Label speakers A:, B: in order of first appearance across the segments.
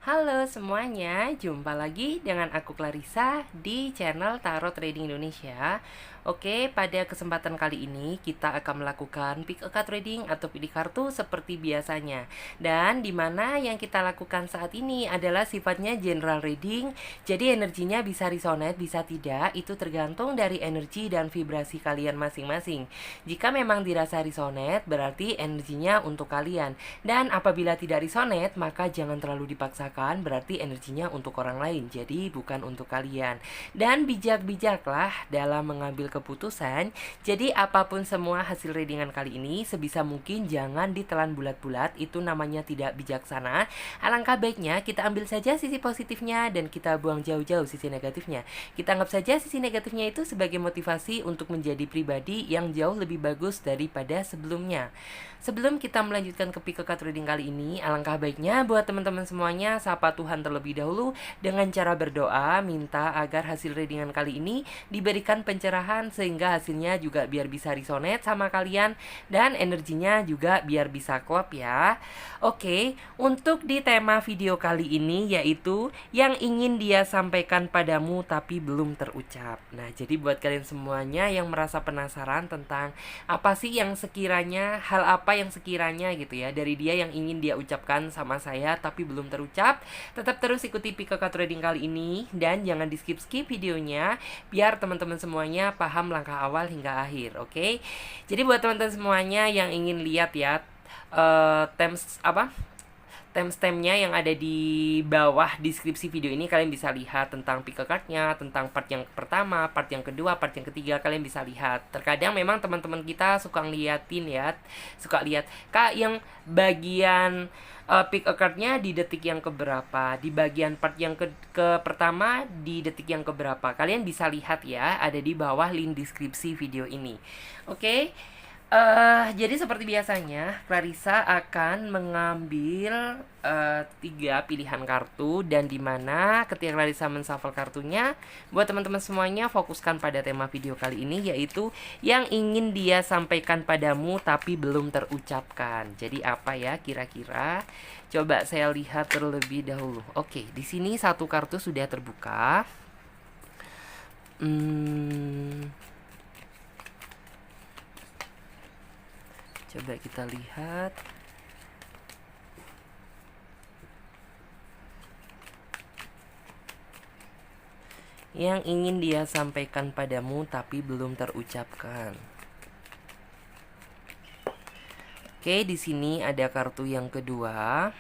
A: Halo semuanya, jumpa lagi dengan aku Clarissa di channel Tarot Trading Indonesia. Oke, pada kesempatan kali ini kita akan melakukan pick a card reading atau pilih kartu seperti biasanya. Dan dimana yang kita lakukan saat ini adalah sifatnya general reading. Jadi energinya bisa resonate, bisa tidak, itu tergantung dari energi dan vibrasi kalian masing-masing. Jika memang dirasa resonate, berarti energinya untuk kalian. Dan apabila tidak resonate, maka jangan terlalu dipaksakan, berarti energinya untuk orang lain, jadi bukan untuk kalian. Dan bijak-bijaklah dalam mengambil keputusan. Jadi apapun semua hasil readingan kali ini, sebisa mungkin jangan ditelan bulat-bulat, itu namanya tidak bijaksana. Alangkah baiknya kita ambil saja sisi positifnya dan kita buang jauh-jauh sisi negatifnya. Kita anggap saja sisi negatifnya itu sebagai motivasi untuk menjadi pribadi yang jauh lebih bagus daripada sebelumnya. Sebelum kita melanjutkan ke pick a card reading kali ini, alangkah baiknya buat teman-teman semuanya sapa Tuhan terlebih dahulu dengan cara berdoa, minta agar hasil readingan kali ini diberikan pencerahan sehingga hasilnya juga biar bisa resonate sama kalian dan energinya juga biar bisa klop ya. Oke, untuk di tema video kali ini yaitu yang ingin dia sampaikan padamu tapi belum terucap. Nah, jadi buat kalian semuanya yang merasa penasaran tentang apa sih yang sekiranya, hal apa yang sekiranya gitu ya dari dia yang ingin dia ucapkan sama saya tapi belum terucap, tetap terus ikuti pick a card reading kali ini dan jangan di skip-skip videonya biar teman-teman semuanya paham langkah awal hingga akhir. Oke, jadi buat teman-teman semuanya yang ingin lihat ya timestampnya yang ada di bawah deskripsi video ini, kalian bisa lihat tentang pick a card-nya, tentang part yang pertama, part yang kedua, part yang ketiga, kalian bisa lihat. Terkadang memang teman-teman kita suka ngeliatin ya, suka lihat kak yang bagian pick a card-nya di detik yang keberapa, di bagian part yang ke pertama di detik yang keberapa. Kalian bisa lihat ya, ada di bawah link deskripsi video ini. Oke. Jadi seperti biasanya, Clarissa akan mengambil 3 pilihan kartu dan dimana ketika Clarissa menshuffle kartunya, buat teman-teman semuanya fokuskan pada tema video kali ini yaitu yang ingin dia sampaikan padamu tapi belum terucapkan. Jadi apa ya kira-kira? Coba saya lihat terlebih dahulu. Oke, di sini satu kartu sudah terbuka. Coba kita lihat. Yang ingin dia sampaikan padamu tapi belum terucapkan. Oke, di sini ada kartu yang kedua.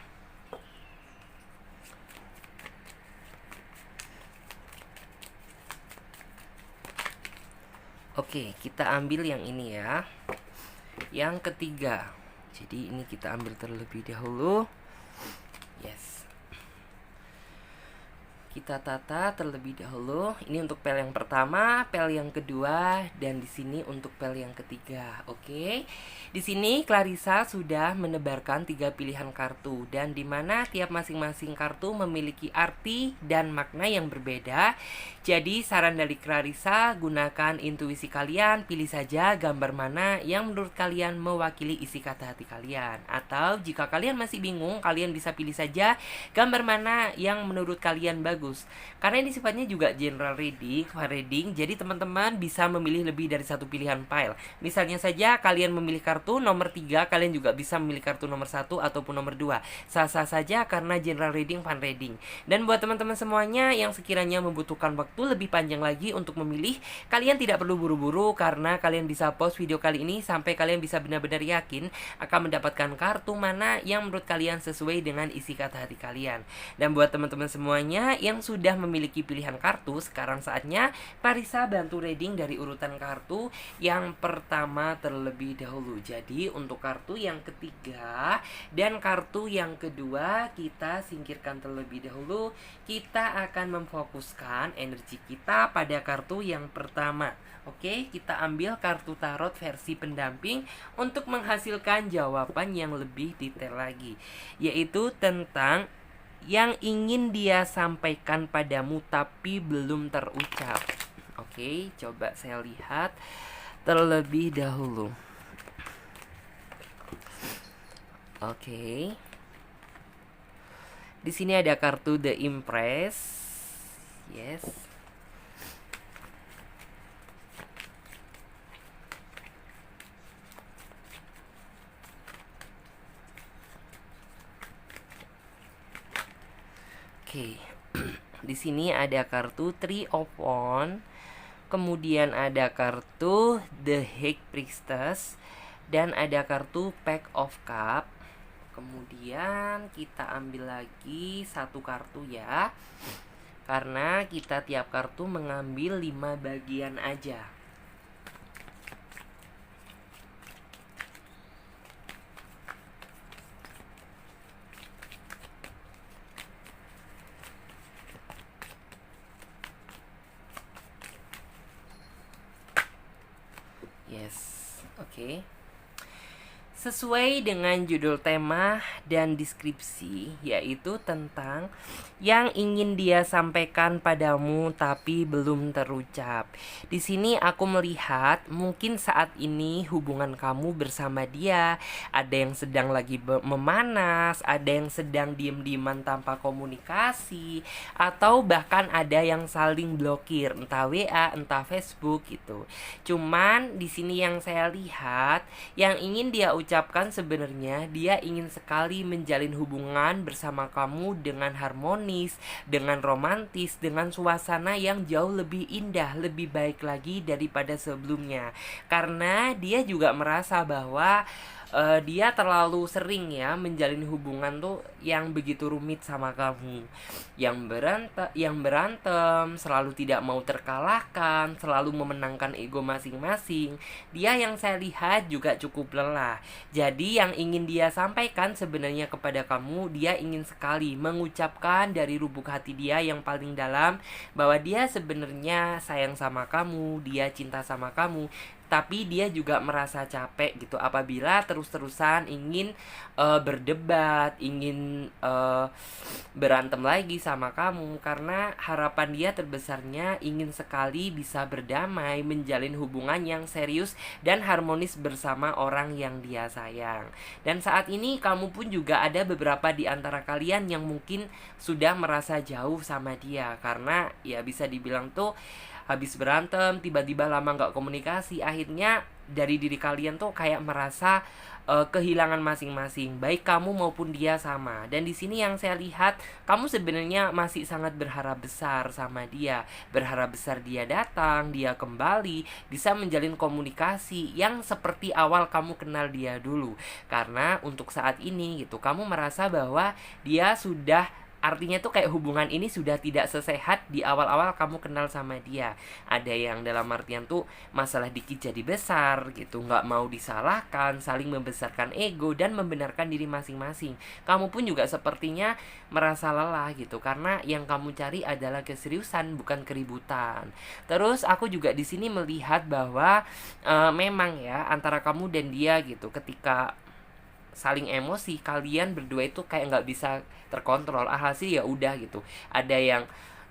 A: Oke, kita ambil yang ini ya. Yang ketiga. Jadi ini kita ambil terlebih dahulu. Yes. Kita tata terlebih dahulu. Ini untuk pel yang pertama, pel yang kedua, dan di sini untuk pel yang ketiga. Oke. Di sini Clarissa sudah menebarkan 3 pilihan kartu dan di mana tiap masing-masing kartu memiliki arti dan makna yang berbeda. Jadi saran dari Clarissa, gunakan intuisi kalian, pilih saja gambar mana yang menurut kalian mewakili isi kata hati kalian. Atau jika kalian masih bingung, kalian bisa pilih saja gambar mana yang menurut kalian bagus. Karena ini sifatnya juga general reading, jadi teman-teman bisa memilih lebih dari satu pilihan pile. Misalnya saja kalian memilih kartu nomor 3, kalian juga bisa memilih kartu nomor 1 ataupun nomor 2. Sah-sah saja karena general reading, fun reading. Dan buat teman-teman semuanya yang sekiranya membutuhkan waktu lebih panjang lagi untuk memilih, kalian tidak perlu buru-buru karena kalian bisa pause video kali ini sampai kalian bisa benar-benar yakin akan mendapatkan kartu mana yang menurut kalian sesuai dengan isi kata hati kalian. Dan buat teman-teman semuanya yang sudah memiliki pilihan kartu, sekarang saatnya Clarissa bantu reading dari urutan kartu yang pertama terlebih dahulu. Jadi untuk kartu yang ketiga dan kartu yang kedua kita singkirkan terlebih dahulu. Kita akan memfokuskan energi kita pada kartu yang pertama. Oke, kita ambil kartu tarot versi pendamping untuk menghasilkan jawaban yang lebih detail lagi, yaitu tentang yang ingin dia sampaikan padamu tapi belum terucap. Oke, coba saya lihat terlebih dahulu. Oke. Di sini ada kartu The Empress. Yes. Oke. Di sini ada kartu Three of Wands. Kemudian ada kartu The High Priestess dan ada kartu Pack of Cup. Kemudian kita ambil lagi satu kartu ya, karena kita tiap kartu mengambil 5 bagian aja. Yes, oke. Sesuai dengan judul tema dan deskripsi, yaitu tentang yang ingin dia sampaikan padamu tapi belum terucap. Di sini aku melihat mungkin saat ini hubungan kamu bersama dia ada yang sedang lagi memanas, ada yang sedang diem-dieman tanpa komunikasi, atau bahkan ada yang saling blokir, entah WA, entah Facebook gitu. Cuman di sini yang saya lihat, yang ingin dia ucapkan sebenarnya dia ingin sekali menjalin hubungan bersama kamu dengan harmonis, dengan romantis, dengan suasana yang jauh lebih indah, lebih baik lagi daripada sebelumnya. Karena dia juga merasa bahwa dia terlalu sering ya menjalin hubungan tuh yang begitu rumit sama kamu, yang berantem, selalu tidak mau terkalahkan, selalu memenangkan ego masing-masing. Dia yang saya lihat juga cukup lelah. Jadi yang ingin dia sampaikan sebenarnya kepada kamu, dia ingin sekali mengucapkan dari lubuk hati dia yang paling dalam bahwa dia sebenarnya sayang sama kamu, dia cinta sama kamu. Tapi dia juga merasa capek gitu apabila terus-terusan ingin berdebat, ingin berantem lagi sama kamu. Karena harapan dia terbesarnya ingin sekali bisa berdamai, menjalin hubungan yang serius dan harmonis bersama orang yang dia sayang. Dan saat ini kamu pun juga ada beberapa di antara kalian yang mungkin sudah merasa jauh sama dia. Karena ya bisa dibilang tuh habis berantem, tiba-tiba lama gak komunikasi, akhirnya dari diri kalian tuh kayak merasa kehilangan masing-masing, baik kamu maupun dia sama. Dan di sini yang saya lihat, kamu sebenarnya masih sangat berharap besar sama dia, berharap besar dia datang, dia kembali, bisa menjalin komunikasi yang seperti awal kamu kenal dia dulu. Karena untuk saat ini gitu, kamu merasa bahwa dia sudah, artinya tuh kayak hubungan ini sudah tidak sesehat di awal-awal kamu kenal sama dia. Ada yang dalam artian tuh masalah dikit jadi besar gitu, nggak mau disalahkan, saling membesarkan ego dan membenarkan diri masing-masing. Kamu pun juga sepertinya merasa lelah gitu, karena yang kamu cari adalah keseriusan, bukan keributan. Terus aku juga di sini melihat bahwa memang ya antara kamu dan dia gitu, ketika saling emosi, kalian berdua itu kayak nggak bisa terkontrol. Alhasil ya udah gitu, ada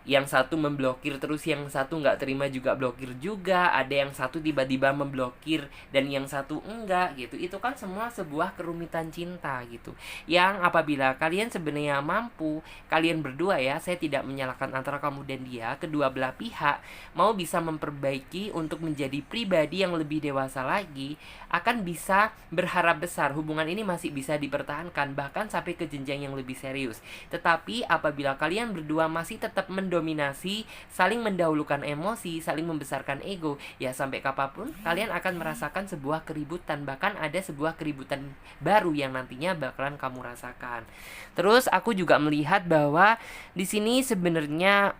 A: yang satu memblokir, terus yang satu nggak terima juga blokir juga, ada yang satu tiba-tiba memblokir dan yang satu enggak gitu. Itu kan semua sebuah kerumitan cinta gitu, yang apabila kalian sebenarnya mampu, kalian berdua ya, saya tidak menyalahkan antara kamu dan dia, kedua belah pihak mau bisa memperbaiki untuk menjadi pribadi yang lebih dewasa lagi, akan bisa berharap besar hubungan ini masih bisa dipertahankan bahkan sampai ke jenjang yang lebih serius. Tetapi apabila kalian berdua masih tetap mendominasi, saling mendahulukan emosi, saling membesarkan ego, ya sampai kapanpun kalian akan merasakan sebuah keributan, bahkan ada sebuah keributan baru yang nantinya bakalan kamu rasakan. Terus aku juga melihat bahwa di sini sebenarnya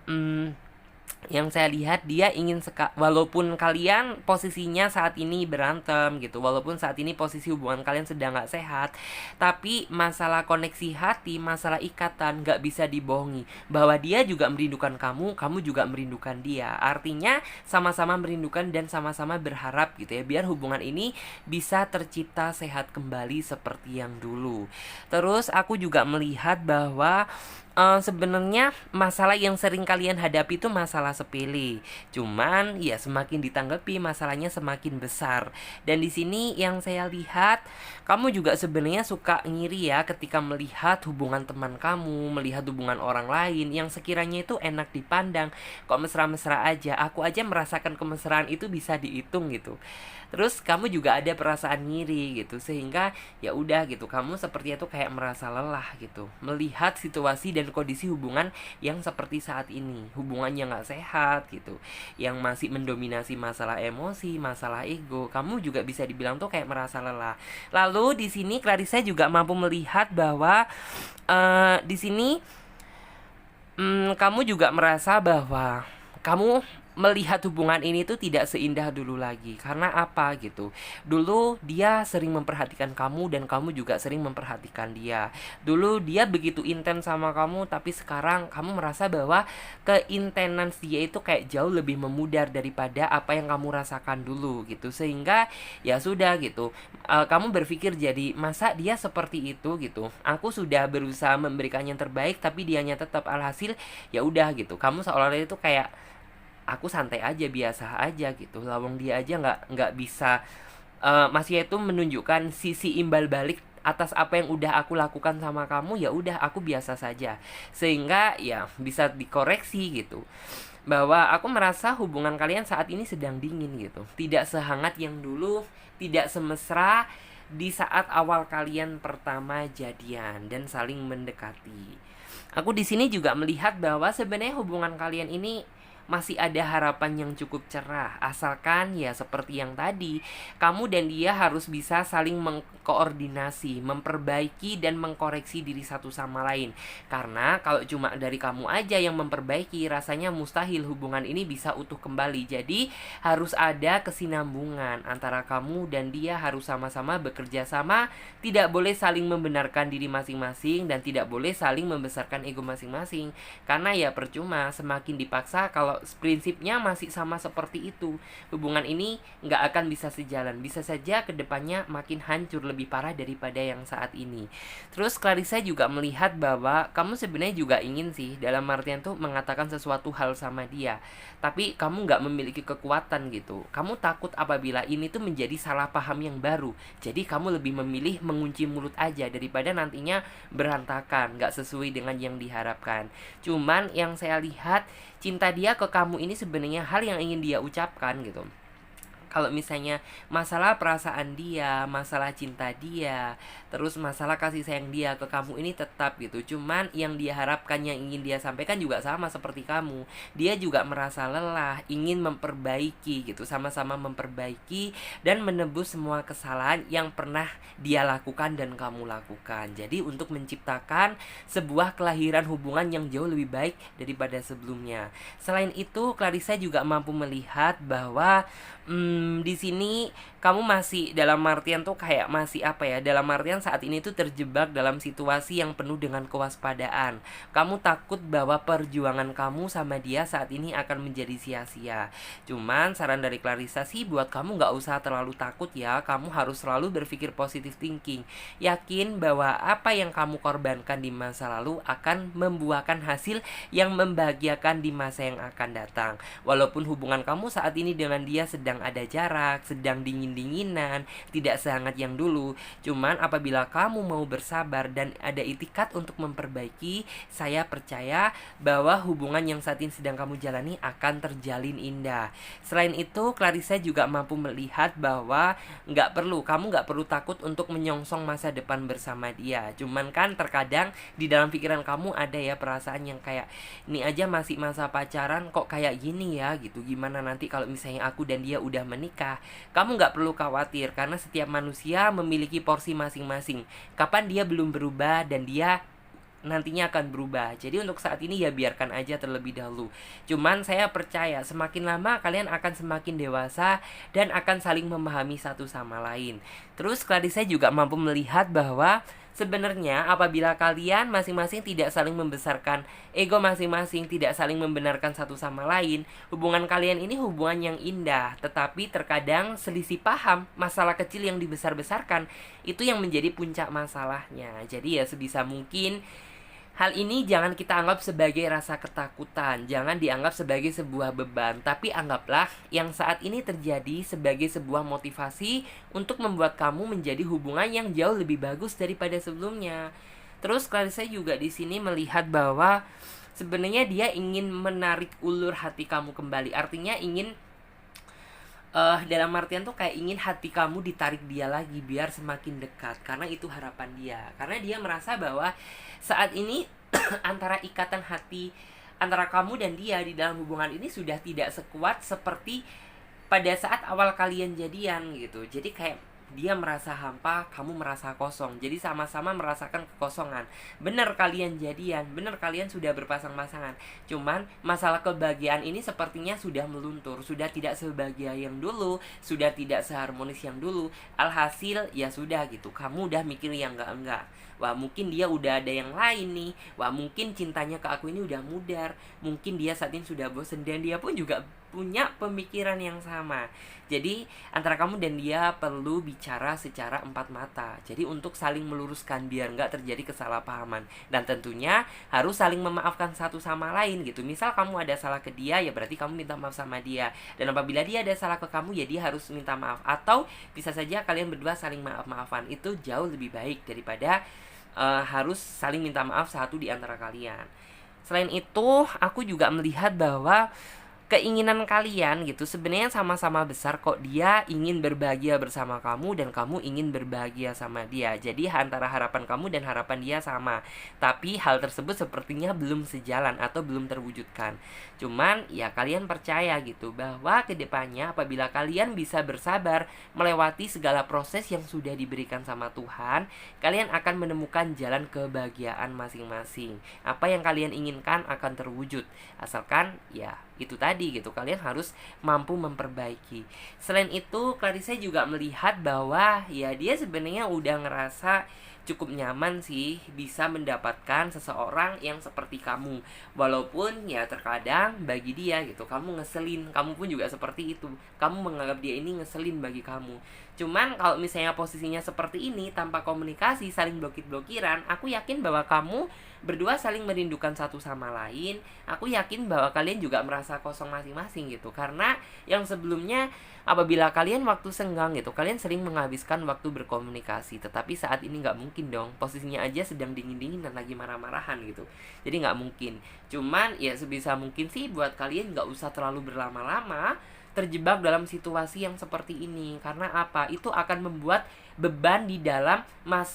A: yang saya lihat dia ingin walaupun kalian posisinya saat ini berantem gitu, walaupun saat ini posisi hubungan kalian sedang gak sehat, tapi masalah koneksi hati, masalah ikatan gak bisa dibohongi, bahwa dia juga merindukan kamu, kamu juga merindukan dia. Artinya sama-sama merindukan dan sama-sama berharap gitu ya, biar hubungan ini bisa tercipta sehat kembali seperti yang dulu. Terus aku juga melihat bahwa Sebenarnya masalah yang sering kalian hadapi itu masalah sepele. Cuman ya semakin ditanggapi masalahnya semakin besar. Dan di sini yang saya lihat, kamu juga sebenarnya suka ngiri ya ketika melihat hubungan teman kamu, melihat hubungan orang lain yang sekiranya itu enak dipandang. Kok mesra-mesra aja, aku aja merasakan kemesraan itu bisa dihitung gitu. Terus kamu juga ada perasaan ngiri gitu, sehingga ya udah gitu, kamu seperti itu kayak merasa lelah gitu melihat situasi dan kondisi hubungan yang seperti saat ini, hubungan yang nggak sehat gitu, yang masih mendominasi masalah emosi, masalah ego. Kamu juga bisa dibilang tuh kayak merasa lelah. Lalu di sini Clarissa juga mampu melihat bahwa di sini kamu juga merasa bahwa kamu melihat hubungan ini tuh tidak seindah dulu lagi. Karena apa gitu? Dulu dia sering memperhatikan kamu dan kamu juga sering memperhatikan dia. Dulu dia begitu intens sama kamu, tapi sekarang kamu merasa bahwa keintenan dia itu kayak jauh lebih memudar daripada apa yang kamu rasakan dulu gitu. Sehingga ya sudah gitu. Kamu berpikir jadi masa dia seperti itu gitu. Aku sudah berusaha memberikan yang terbaik tapi dianya tetap alhasil ya udah gitu. Kamu seolah-olah itu kayak aku santai aja, biasa aja gitu. Lawang dia aja nggak bisa masih itu menunjukkan sisi imbal balik atas apa yang udah aku lakukan sama kamu, ya udah aku biasa saja. Sehingga ya bisa dikoreksi gitu. Bahwa aku merasa hubungan kalian saat ini sedang dingin gitu. Tidak sehangat yang dulu, tidak semesra di saat awal kalian pertama jadian dan saling mendekati. Aku di sini juga melihat bahwa sebenarnya hubungan kalian ini masih ada harapan yang cukup cerah, asalkan ya seperti yang tadi, kamu dan dia harus bisa saling mengkoordinasi, memperbaiki dan mengkoreksi diri satu sama lain. Karena kalau cuma dari kamu aja yang memperbaiki, rasanya mustahil hubungan ini bisa utuh kembali. Jadi harus ada kesinambungan antara kamu dan dia, harus sama-sama bekerja sama, tidak boleh saling membenarkan diri masing-masing dan tidak boleh saling membesarkan ego masing-masing. Karena ya percuma, semakin dipaksa kalau prinsipnya masih sama seperti itu, hubungan ini nggak akan bisa sejalan. Bisa saja kedepannya makin hancur, lebih parah daripada yang saat ini. Terus Clarissa juga melihat bahwa kamu sebenarnya juga ingin sih, dalam artian tuh mengatakan sesuatu hal sama dia, tapi kamu nggak memiliki kekuatan gitu. Kamu takut apabila ini tuh menjadi salah paham yang baru. Jadi kamu lebih memilih mengunci mulut aja daripada nantinya berantakan, nggak sesuai dengan yang diharapkan. Cuman yang saya lihat, cinta dia ke kamu ini sebenarnya hal yang ingin dia ucapkan gitu. Kalau misalnya masalah perasaan dia, masalah cinta dia, terus masalah kasih sayang dia ke kamu ini tetap gitu. Cuman yang dia harapkan, yang ingin dia sampaikan juga sama seperti kamu. Dia juga merasa lelah, ingin memperbaiki gitu, sama-sama memperbaiki dan menebus semua kesalahan yang pernah dia lakukan dan kamu lakukan. Jadi untuk menciptakan sebuah kelahiran hubungan yang jauh lebih baik daripada sebelumnya. Selain itu, Clarissa juga mampu melihat bahwa di sini kamu masih dalam artian tuh kayak masih apa ya, dalam artian saat ini tuh terjebak dalam situasi yang penuh dengan kewaspadaan. Kamu takut bahwa perjuangan kamu sama dia saat ini akan menjadi sia-sia. Cuman saran dari Clarissa sih buat kamu gak usah terlalu takut ya. Kamu harus selalu berpikir positive thinking. Yakin bahwa apa yang kamu korbankan di masa lalu akan membuahkan hasil yang membahagiakan di masa yang akan datang. Walaupun hubungan kamu saat ini dengan dia sedang ada jarak, sedang dingin-dinginan, tidak sehangat yang dulu. Cuman apabila kamu mau bersabar dan ada itikat untuk memperbaiki, saya percaya bahwa hubungan yang saat ini sedang kamu jalani akan terjalin indah. Selain itu, Clarissa juga mampu melihat bahwa kamu nggak perlu takut untuk menyongsong masa depan bersama dia. Cuman kan terkadang di dalam pikiran kamu ada ya perasaan yang kayak, ini aja masih masa pacaran kok kayak gini ya gitu. Gimana nanti kalau misalnya aku dan dia udah menikah? Kamu nggak perlu khawatir karena setiap manusia memiliki porsi masing-masing. Kapan dia belum berubah dan dia nantinya akan berubah. Jadi untuk saat ini ya biarkan aja terlebih dahulu. Cuman saya percaya semakin lama kalian akan semakin dewasa dan akan saling memahami satu sama lain. Terus Clarissa juga mampu melihat bahwa sebenarnya apabila kalian masing-masing tidak saling membesarkan ego masing-masing, tidak saling membenarkan satu sama lain, hubungan kalian ini hubungan yang indah. Tetapi terkadang selisih paham, masalah kecil yang dibesar-besarkan, itu yang menjadi puncak masalahnya. Jadi ya sebisa mungkin Hal ini jangan kita anggap sebagai rasa ketakutan, jangan dianggap sebagai sebuah beban, tapi anggaplah yang saat ini terjadi sebagai sebuah motivasi untuk membuat kamu menjadi hubungan yang jauh lebih bagus daripada sebelumnya. Terus Clarissa juga di sini melihat bahwa sebenarnya dia ingin menarik ulur hati kamu kembali, artinya ingin dalam artian tuh kayak ingin hati kamu ditarik dia lagi biar semakin dekat, karena itu harapan dia. Karena dia merasa bahwa saat ini antara ikatan hati antara kamu dan dia di dalam hubungan ini sudah tidak sekuat seperti pada saat awal kalian jadian gitu. Jadi kayak dia merasa hampa, kamu merasa kosong. Jadi sama-sama merasakan kekosongan. Benar kalian jadian, benar kalian sudah berpasang-pasangan. Cuman masalah kebahagiaan ini sepertinya sudah meluntur, sudah tidak sebahagia yang dulu, sudah tidak seharmonis yang dulu. Alhasil ya sudah gitu, kamu udah mikir yang enggak. Wah mungkin dia udah ada yang lain nih. Wah mungkin cintanya ke aku ini udah mudar. Mungkin dia saat ini sudah bosan, dan dia pun juga punya pemikiran yang sama. Jadi antara kamu dan dia perlu bicara secara empat mata. Jadi untuk saling meluruskan biar nggak terjadi kesalahpahaman. Dan tentunya harus saling memaafkan satu sama lain gitu. Misal kamu ada salah ke dia, ya berarti kamu minta maaf sama dia. Dan apabila dia ada salah ke kamu, ya dia harus minta maaf. Atau bisa saja kalian berdua saling maaf-maafan. Itu jauh lebih baik daripada harus saling minta maaf satu di antara kalian. Selain itu, aku juga melihat bahwa keinginan kalian gitu sebenarnya sama-sama besar kok. Dia ingin berbahagia bersama kamu dan kamu ingin berbahagia sama dia. Jadi antara harapan kamu dan harapan dia sama. Tapi hal tersebut sepertinya belum sejalan atau belum terwujudkan. Cuman ya kalian percaya gitu bahwa kedepannya apabila kalian bisa bersabar melewati segala proses yang sudah diberikan sama Tuhan, kalian akan menemukan jalan kebahagiaan masing-masing. Apa yang kalian inginkan akan terwujud. Asalkan ya itu tadi gitu, kalian harus mampu memperbaiki. Selain itu, Clarissa juga melihat bahwa ya dia sebenarnya udah ngerasa cukup nyaman sih bisa mendapatkan seseorang yang seperti kamu. Walaupun ya terkadang bagi dia gitu kamu ngeselin, kamu pun juga seperti itu. Kamu menganggap dia ini ngeselin bagi kamu. Cuman kalau misalnya posisinya seperti ini tanpa komunikasi, saling blokir-blokiran, aku yakin bahwa kamu berdua saling merindukan satu sama lain. Aku yakin bahwa kalian juga merasa kosong masing-masing gitu. Karena yang sebelumnya apabila kalian waktu senggang gitu, kalian sering menghabiskan waktu berkomunikasi. Tetapi saat ini nggak mungkin dong, posisinya aja sedang dingin-dingin dan lagi marah-marahan gitu. Jadi nggak mungkin. Cuman ya sebisa mungkin sih buat kalian nggak usah terlalu berlama-lama terjebak dalam situasi yang seperti ini. Karena apa? Itu akan membuat beban di dalam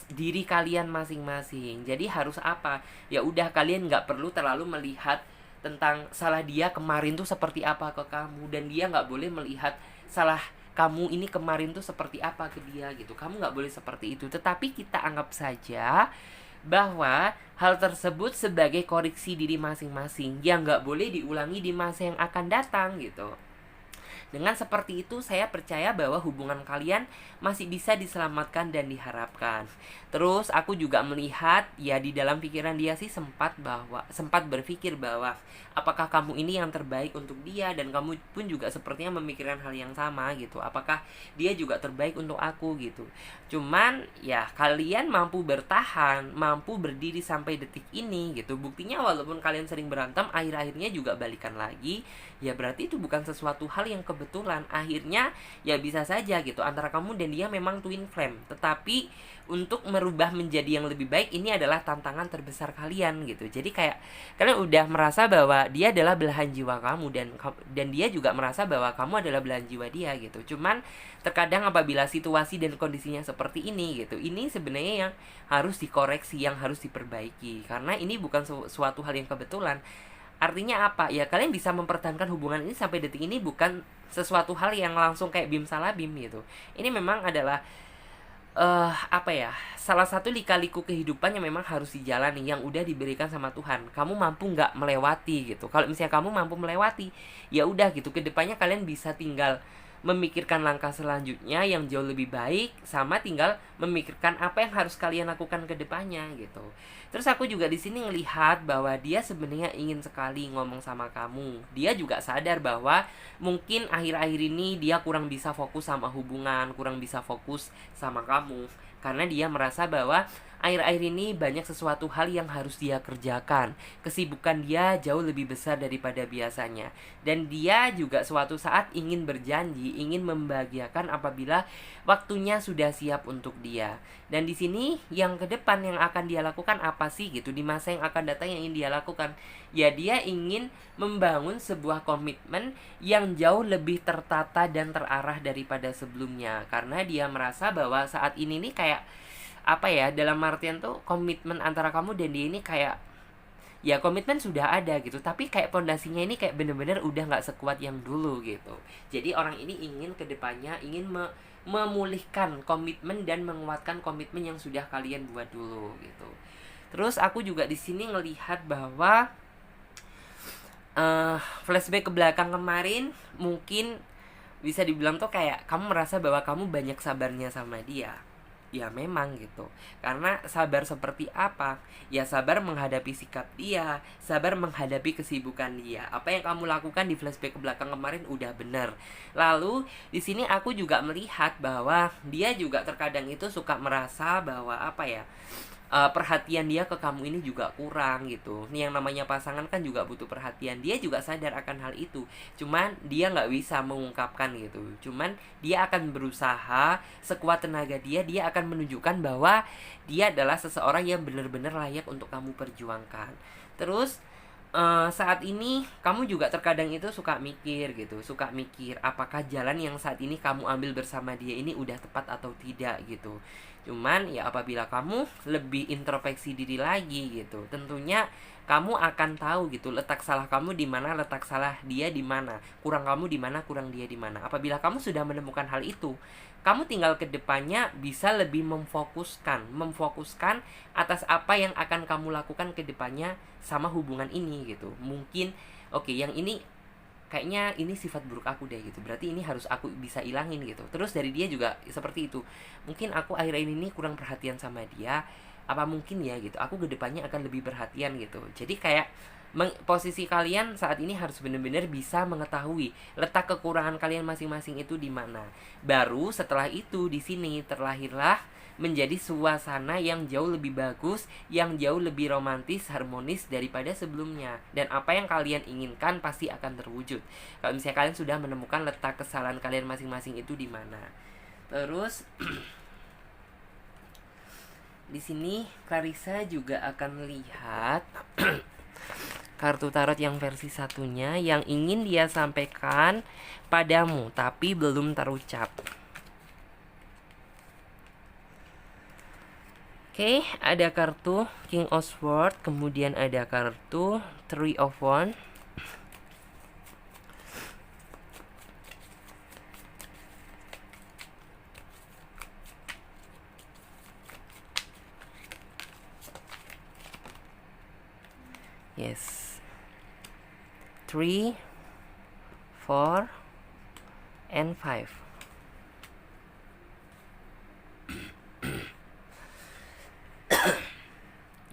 A: diri kalian masing-masing. Jadi harus apa? Ya udah, kalian nggak perlu terlalu melihat tentang salah dia kemarin tuh seperti apa ke kamu, dan dia nggak boleh melihat salah kamu ini kemarin tuh seperti apa ke dia gitu. Kamu nggak boleh seperti itu. Tetapi kita anggap saja bahwa hal tersebut sebagai koreksi diri masing-masing yang nggak boleh diulangi di masa yang akan datang gitu. Dengan seperti itu, saya percaya bahwa hubungan kalian masih bisa diselamatkan dan diharapkan. Terus aku juga melihat ya di dalam pikiran dia sih sempat berpikir bahwa apakah kamu ini yang terbaik untuk dia, dan kamu pun juga sepertinya memikirkan hal yang sama gitu. Apakah dia juga terbaik untuk aku gitu. Cuman ya kalian mampu bertahan, mampu berdiri sampai detik ini gitu. Buktinya walaupun kalian sering berantem, akhir-akhirnya juga balikan lagi. Ya berarti itu bukan sesuatu hal yang kebetulan. Akhirnya ya bisa saja gitu antara kamu dan dia memang twin flame. Tetapi untuk merubah menjadi yang lebih baik, ini adalah tantangan terbesar kalian gitu. Jadi kayak kalian udah merasa bahwa dia adalah belahan jiwa kamu, dan dia juga merasa bahwa kamu adalah belahan jiwa dia gitu. Cuman terkadang apabila situasi dan kondisinya seperti ini gitu, ini sebenarnya yang harus dikoreksi, yang harus diperbaiki. Karena ini bukan suatu hal yang kebetulan. Artinya apa? Ya kalian bisa mempertahankan hubungan ini sampai detik ini bukan sesuatu hal yang langsung kayak bim salah bim gitu. Ini memang adalah salah satu lika-liku kehidupan yang memang harus dijalani, yang udah diberikan sama Tuhan. Kamu mampu nggak melewati gitu. Kalau misalnya kamu mampu melewati, ya udah gitu, kedepannya kalian bisa tinggal memikirkan langkah selanjutnya yang jauh lebih baik, sama tinggal memikirkan apa yang harus kalian lakukan ke depannya gitu. Terus aku juga di sini ngelihat bahwa dia sebenarnya ingin sekali ngomong sama kamu. Dia juga sadar bahwa mungkin akhir-akhir ini dia kurang bisa fokus sama hubungan, kurang bisa fokus sama kamu. Karena dia merasa bahwa akhir-akhir ini banyak sesuatu hal yang harus dia kerjakan. Kesibukan dia jauh lebih besar daripada biasanya. Dan dia juga suatu saat ingin berjanji, ingin membahagiakan apabila waktunya sudah siap untuk dia. Dan di sini yang ke depan yang akan dia lakukan apa sih gitu, di masa yang akan datang yang ingin dia lakukan? Ya dia ingin membangun sebuah komitmen yang jauh lebih tertata dan terarah daripada sebelumnya. Karena dia merasa bahwa saat ini nih kayak apa ya, dalam artian tuh komitmen antara kamu dan dia ini kayak ya komitmen sudah ada gitu, tapi kayak pondasinya ini kayak bener-bener udah nggak sekuat yang dulu gitu. Jadi orang ini ingin kedepannya ingin memulihkan komitmen dan menguatkan komitmen yang sudah kalian buat dulu gitu. Terus aku juga di sini ngelihat bahwa flashback ke belakang kemarin mungkin bisa dibilang tuh kayak kamu merasa bahwa kamu banyak sabarnya sama dia. Ya memang gitu. Karena sabar seperti apa? Ya sabar menghadapi sikap dia, sabar menghadapi kesibukan dia. Apa yang kamu lakukan di flashback ke belakang kemarin udah bener. Lalu di sini aku juga melihat bahwa dia juga terkadang itu suka merasa bahwa apa ya? Perhatian dia ke kamu ini juga kurang gitu. Nih yang namanya pasangan kan juga butuh perhatian. Dia juga sadar akan hal itu. Cuman dia nggak bisa mengungkapkan gitu. Cuman dia akan berusaha sekuat tenaga dia. Dia akan menunjukkan bahwa dia adalah seseorang yang benar-benar layak untuk kamu perjuangkan. Terus saat ini kamu juga terkadang itu suka mikir gitu, suka mikir apakah jalan yang saat ini kamu ambil bersama dia ini udah tepat atau tidak gitu. Cuman ya apabila kamu lebih introspeksi diri lagi gitu, tentunya kamu akan tahu gitu letak salah kamu di mana, letak salah dia di mana, kurang kamu di mana, kurang dia di mana. Apabila kamu sudah menemukan hal itu, kamu tinggal ke depannya bisa lebih memfokuskan atas apa yang akan kamu lakukan ke depannya sama hubungan ini gitu. Mungkin oke, yang ini kayaknya ini sifat buruk aku deh gitu, berarti ini harus aku bisa ilangin gitu. Terus dari dia juga seperti itu, mungkin aku akhir-akhir ini kurang perhatian sama dia, apa mungkin ya gitu, aku kedepannya akan lebih perhatian gitu. Jadi kayak posisi kalian saat ini harus benar-benar bisa mengetahui letak kekurangan kalian masing-masing itu di mana. Baru setelah itu di sini terlahirlah menjadi suasana yang jauh lebih bagus, yang jauh lebih romantis, harmonis daripada sebelumnya. Dan apa yang kalian inginkan pasti akan terwujud kalau misalnya kalian sudah menemukan letak kesalahan kalian masing-masing itu di mana. Terus di sini Clarissa juga akan melihat kartu tarot yang versi satunya yang ingin dia sampaikan padamu tapi belum terucap. Oke, ada kartu King of Swords, kemudian ada kartu Three of Wands. Yes. 3, 4, and 5.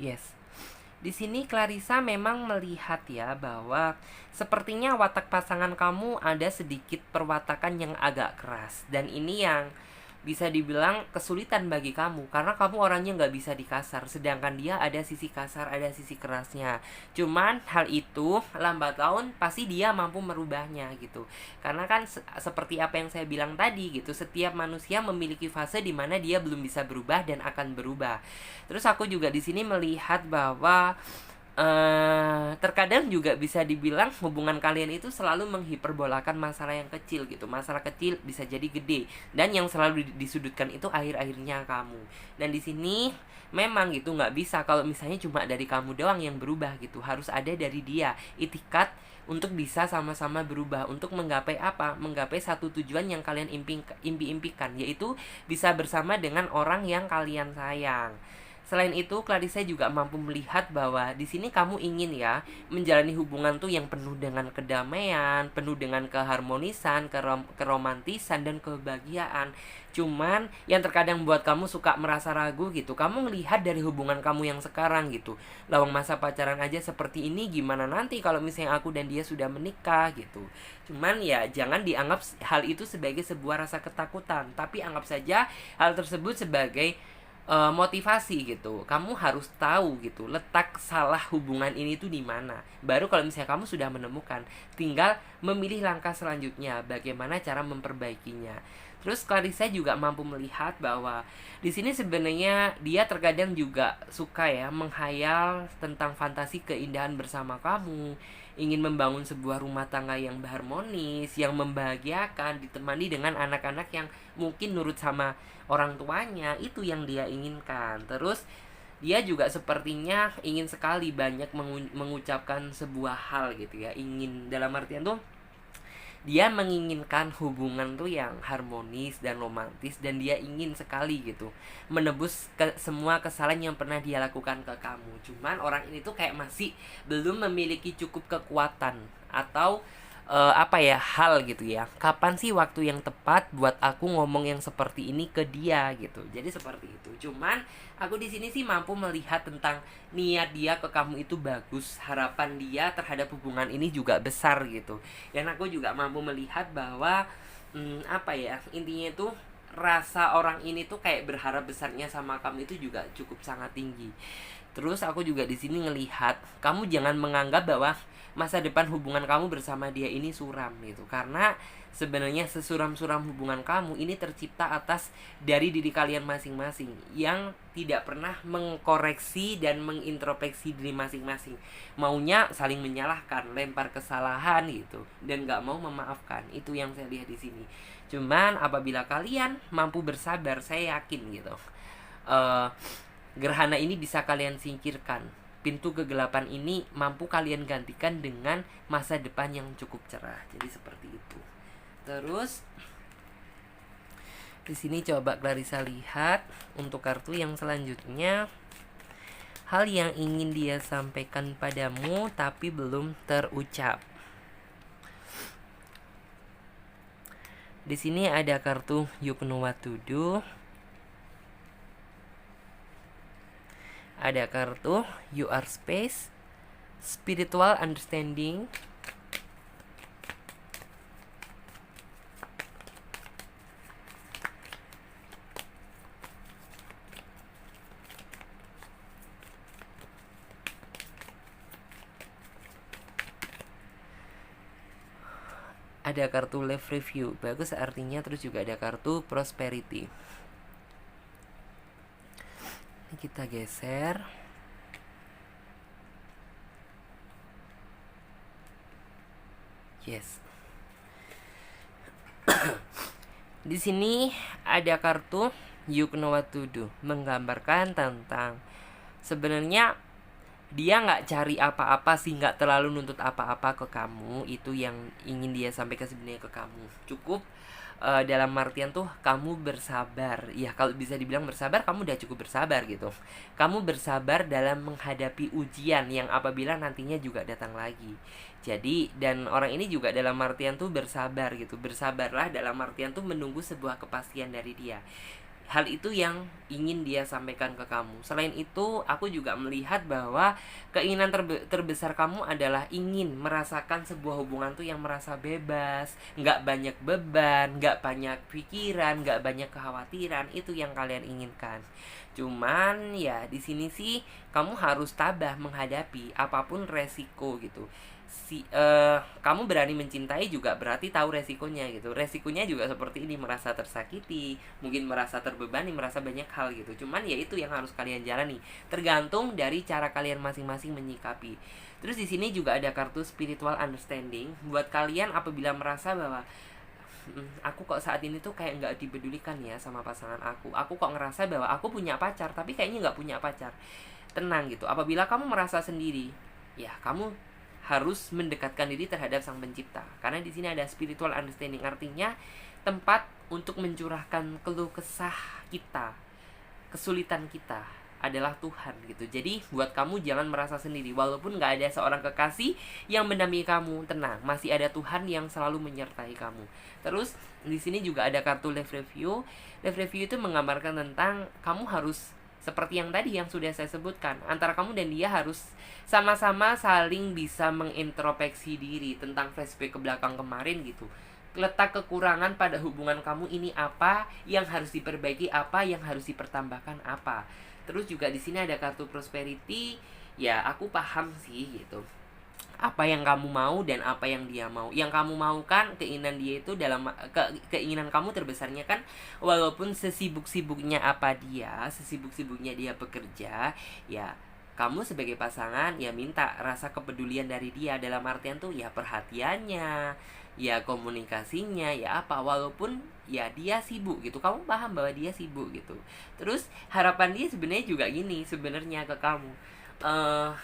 A: Yes. Di sini Clarissa memang melihat ya bahwa sepertinya watak pasangan kamu ada sedikit perwatakan yang agak keras, dan ini yang bisa dibilang kesulitan bagi kamu karena kamu orangnya nggak bisa dikasar, sedangkan dia ada sisi kasar, ada sisi kerasnya. Cuman hal itu lambat laun pasti dia mampu merubahnya gitu, karena kan seperti apa yang saya bilang tadi gitu, setiap manusia memiliki fase di mana dia belum bisa berubah dan akan berubah. Terus aku juga di sini melihat bahwa terkadang juga bisa dibilang hubungan kalian itu selalu menghiperbolakan masalah yang kecil gitu. Masalah kecil bisa jadi gede, dan yang selalu disudutkan itu akhir-akhirnya kamu. Dan di sini memang gitu nggak bisa kalau misalnya cuma dari kamu doang yang berubah gitu. Harus ada dari dia itikat untuk bisa sama-sama berubah, untuk menggapai apa? Menggapai satu tujuan yang kalian impikan, yaitu bisa bersama dengan orang yang kalian sayang. Selain itu, Clarissa juga mampu melihat bahwa di sini kamu ingin ya menjalani hubungan tuh yang penuh dengan kedamaian, penuh dengan keharmonisan, keromantisan, dan kebahagiaan. Cuman yang terkadang buat kamu suka merasa ragu gitu, kamu ngelihat dari hubungan kamu yang sekarang gitu. Lawang masa pacaran aja seperti ini, gimana nanti kalau misalnya aku dan dia sudah menikah gitu. Cuman ya jangan dianggap hal itu sebagai sebuah rasa ketakutan, tapi anggap saja hal tersebut sebagai motivasi gitu. Kamu harus tahu gitu letak salah hubungan ini tuh di mana. Baru kalau misalnya kamu sudah menemukan, tinggal memilih langkah selanjutnya bagaimana cara memperbaikinya. Terus Clarissa juga mampu melihat bahwa di sini sebenarnya dia terkadang juga suka ya menghayal tentang fantasi keindahan bersama kamu, ingin membangun sebuah rumah tangga yang harmonis, yang membahagiakan, ditemani dengan anak-anak yang mungkin nurut sama orang tuanya. Itu yang dia inginkan. Terus dia juga sepertinya ingin sekali banyak mengucapkan sebuah hal gitu ya. Ingin dalam artian tuh dia menginginkan hubungan tuh yang harmonis dan romantis, dan dia ingin sekali gitu menebus semua kesalahan yang pernah dia lakukan ke kamu. Cuman orang ini tuh kayak masih belum memiliki cukup kekuatan atau hal gitu ya. Kapan sih waktu yang tepat buat aku ngomong yang seperti ini ke dia gitu. Jadi seperti itu. Cuman aku di sini sih mampu melihat tentang niat dia ke kamu itu bagus, harapan dia terhadap hubungan ini juga besar gitu. Dan aku juga mampu melihat bahwa intinya itu rasa orang ini tuh kayak berharap besarnya sama kamu itu juga cukup sangat tinggi. Terus aku juga di sini ngelihat kamu jangan menganggap bahwa masa depan hubungan kamu bersama dia ini suram gitu, karena sebenarnya sesuram-suram hubungan kamu ini tercipta atas dari diri kalian masing-masing yang tidak pernah mengkoreksi dan mengintrospeksi diri masing-masing, maunya saling menyalahkan, lempar kesalahan gitu, dan gak mau memaafkan. Itu yang saya lihat di sini. Cuman apabila kalian mampu bersabar, saya yakin gitu gerhana ini bisa kalian singkirkan. Pintu kegelapan ini mampu kalian gantikan dengan masa depan yang cukup cerah. Jadi seperti itu. Terus di sini coba Clarissa lihat untuk kartu yang selanjutnya. Hal yang ingin dia sampaikan padamu tapi belum terucap. Di sini ada kartu You Know What to Do. Ada kartu You Are Space, Spiritual Understanding. Ada kartu Life Review, bagus artinya. Terus juga ada kartu Prosperity. Kita geser. Yes. Di sini ada kartu You Know What to Do, menggambarkan tentang sebenarnya dia nggak cari apa-apa sih, nggak terlalu nuntut apa-apa ke kamu. Itu yang ingin dia sampaikan sebenarnya ke kamu. Cukup dalam artian tuh kamu bersabar. Ya kalau bisa dibilang bersabar, kamu udah cukup bersabar gitu. Kamu bersabar dalam menghadapi ujian yang apabila nantinya juga datang lagi. Jadi dan orang ini juga dalam artian tuh bersabar gitu. Bersabarlah dalam artian tuh menunggu sebuah kepastian dari dia. Hal itu yang ingin dia sampaikan ke kamu. Selain itu, aku juga melihat bahwa keinginan terbesar kamu adalah ingin merasakan sebuah hubungan tuh yang merasa bebas, nggak banyak beban, nggak banyak pikiran, nggak banyak kekhawatiran. Itu yang kalian inginkan. Cuman ya di sini sih kamu harus tabah menghadapi apapun resiko gitu. Kamu berani mencintai juga berarti tahu resikonya gitu. Resikonya juga seperti ini, merasa tersakiti, mungkin merasa terbebani, merasa banyak hal gitu. Cuman ya itu yang harus kalian jalani, tergantung dari cara kalian masing-masing menyikapi. Terus di sini juga ada kartu Spiritual Understanding buat kalian apabila merasa bahwa aku kok saat ini tuh kayak nggak dipedulikan ya sama pasangan aku. Aku kok ngerasa bahwa aku punya pacar tapi kayaknya nggak punya pacar. Tenang gitu. Apabila kamu merasa sendiri, ya kamu harus mendekatkan diri terhadap Sang Pencipta. Karena di sini ada spiritual understanding, artinya tempat untuk mencurahkan keluh kesah kita, kesulitan kita adalah Tuhan gitu. Jadi buat kamu jangan merasa sendiri, walaupun nggak ada seorang kekasih yang mendampingi kamu, tenang, masih ada Tuhan yang selalu menyertai kamu. Terus di sini juga ada kartu Life Review. Life Review itu menggambarkan tentang kamu harus seperti yang tadi yang sudah saya sebutkan, antara kamu dan dia harus sama-sama saling bisa mengintrospeksi diri tentang flashback ke belakang kemarin gitu. letak kekurangan pada hubungan kamu ini apa, yang harus diperbaiki apa, yang harus dipertambahkan apa. Terus juga di sini ada kartu prosperity. Ya, aku paham sih gitu. Apa yang kamu mau dan apa yang dia mau. Yang kamu mau kan keinginan dia itu keinginan kamu terbesarnya kan, walaupun sesibuk-sibuknya sesibuk-sibuknya dia bekerja, ya kamu sebagai pasangan ya minta rasa kepedulian dari dia, dalam artian tuh ya perhatiannya, ya komunikasinya, ya apa, walaupun ya dia sibuk gitu, kamu paham bahwa dia sibuk gitu. Terus harapan dia sebenarnya juga gini sebenarnya ke kamu,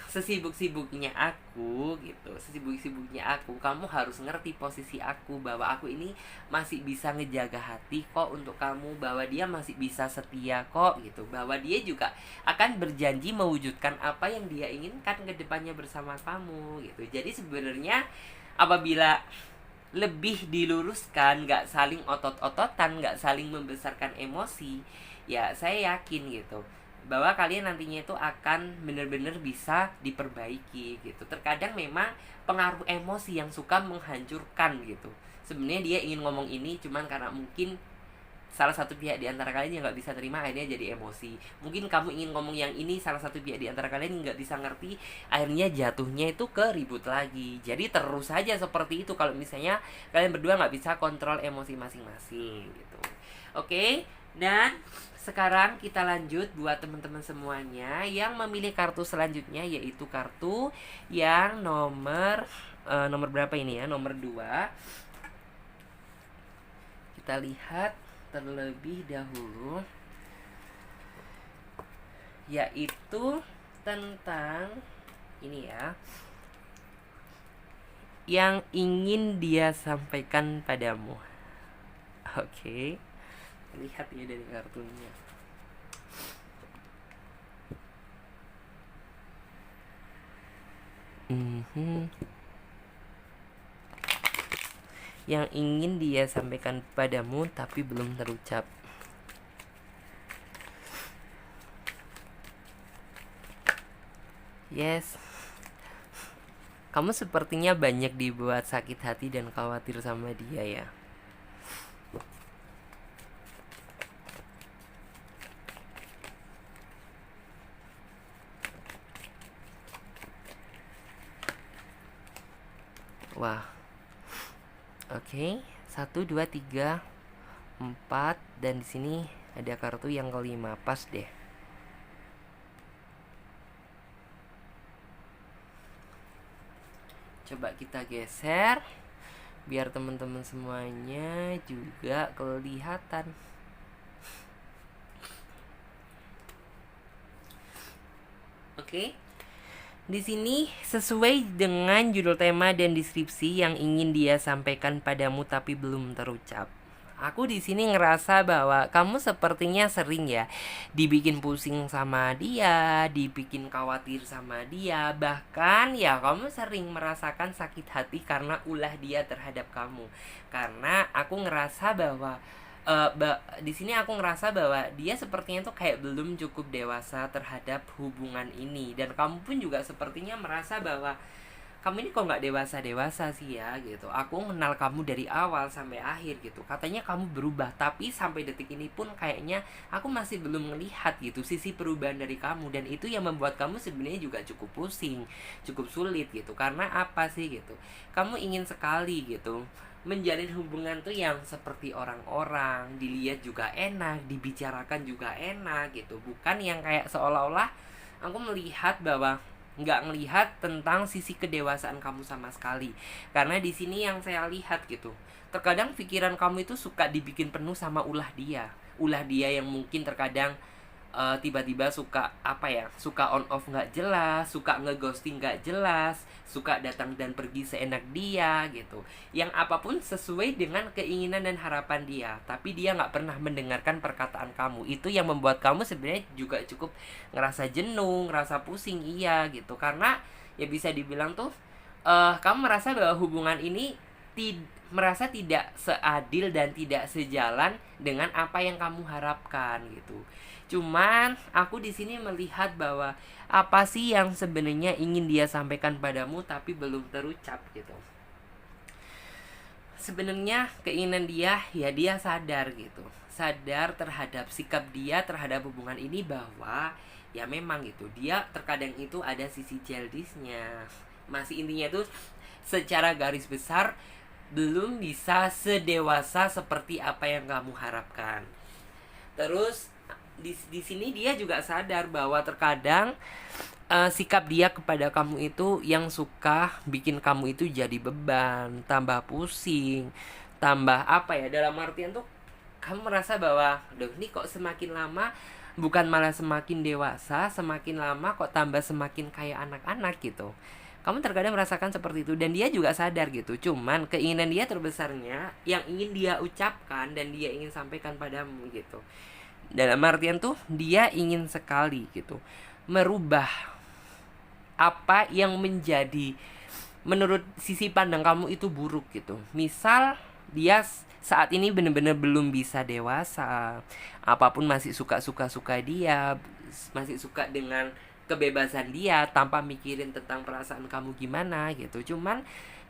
A: sesibuk-sibuknya aku gitu, sesibuk-sibuknya aku, kamu harus ngerti posisi aku, bahwa aku ini masih bisa ngejaga hati kok untuk kamu, bahwa dia masih bisa setia kok gitu, bahwa dia juga akan berjanji mewujudkan apa yang dia inginkan ke depannya bersama kamu gitu. Jadi sebenarnya apabila lebih diluruskan, nggak saling otot-ototan, nggak saling membesarkan emosi, ya saya yakin gitu bahwa kalian nantinya itu akan benar-benar bisa diperbaiki gitu. Terkadang memang pengaruh emosi yang suka menghancurkan gitu. Sebenarnya dia ingin ngomong ini, cuman karena mungkin salah satu pihak di antara kalian yang nggak bisa terima, akhirnya jadi emosi. Mungkin kamu ingin ngomong yang ini, salah satu pihak di antara kalian nggak bisa ngerti, akhirnya jatuhnya itu ke ribut lagi. Jadi terus saja seperti itu kalau misalnya kalian berdua nggak bisa kontrol emosi masing-masing gitu. Oke, dan sekarang kita lanjut buat teman-teman semuanya yang memilih kartu selanjutnya, yaitu kartu yang nomor berapa ini ya? Nomor 2. Kita lihat terlebih dahulu, yaitu tentang ini ya, yang ingin dia sampaikan padamu. Oke. Lihat ya dari kartunya. Yang ingin dia sampaikan padamu tapi belum terucap. Yes. Kamu sepertinya banyak dibuat sakit hati dan khawatir sama dia ya. Wah. Oke, 1 2 3 4 dan di sini ada kartu yang kelima, pas deh. Coba kita geser biar teman-teman semuanya juga kelihatan. Oke. Di sini sesuai dengan judul tema dan deskripsi yang ingin dia sampaikan padamu tapi belum terucap. Aku di sini ngerasa bahwa kamu sepertinya sering ya dibikin pusing sama dia, dibikin khawatir sama dia, bahkan ya kamu sering merasakan sakit hati karena ulah dia terhadap kamu. Karena aku ngerasa bahwa di sini aku ngerasa bahwa dia sepertinya tuh kayak belum cukup dewasa terhadap hubungan ini, dan kamu pun juga sepertinya merasa bahwa kamu ini kok nggak dewasa sih ya gitu. Aku kenal kamu dari awal sampai akhir gitu. Katanya kamu berubah, tapi sampai detik ini pun kayaknya aku masih belum melihat gitu sisi perubahan dari kamu, dan itu yang membuat kamu sebenarnya juga cukup pusing, cukup sulit gitu. Karena apa sih gitu? Kamu ingin sekali gitu menjalin hubungan tuh yang seperti orang-orang, dilihat juga enak, dibicarakan juga enak gitu. Bukan yang kayak seolah-olah aku melihat bahwa nggak ngelihat tentang sisi kedewasaan kamu sama sekali. Karena di sini yang saya lihat gitu, terkadang pikiran kamu itu suka dibikin penuh sama ulah dia yang mungkin terkadang tiba-tiba suka suka on off nggak jelas, suka ngeghosting nggak jelas, suka datang dan pergi seenak dia gitu, yang apapun sesuai dengan keinginan dan harapan dia, tapi dia nggak pernah mendengarkan perkataan kamu. Itu yang membuat kamu sebenarnya juga cukup ngerasa jenuh, ngerasa pusing gitu. Karena ya bisa dibilang tuh kamu merasa bahwa hubungan ini merasa tidak seadil dan tidak sejalan dengan apa yang kamu harapkan gitu. Cuman aku di sini melihat bahwa apa sih yang sebenarnya ingin dia sampaikan padamu tapi belum terucap gitu. sebenarnya keinginan dia, ya dia sadar gitu, sadar terhadap sikap dia terhadap hubungan ini, bahwa ya memang gitu, dia terkadang itu ada sisi jealousnya. Masih intinya tuh secara garis besar belum bisa sedewasa seperti apa yang kamu harapkan. Terus di sini dia juga sadar bahwa terkadang sikap dia kepada kamu itu yang suka bikin kamu itu jadi beban, tambah pusing, tambah apa ya, dalam artian tuh kamu merasa bahwa aduh, ini kok semakin lama bukan malah semakin dewasa, semakin lama kok tambah semakin kayak anak-anak gitu. Kamu terkadang merasakan seperti itu, dan dia juga sadar gitu. Cuman keinginan dia terbesarnya yang ingin dia ucapkan dan dia ingin sampaikan padamu gitu, dalam artian tuh dia ingin sekali gitu merubah apa yang menjadi menurut sisi pandang kamu itu buruk gitu. Misal dia saat ini benar-benar belum bisa dewasa, apapun masih suka dia, masih suka dengan kebebasan dia tanpa mikirin tentang perasaan kamu gimana gitu. Cuman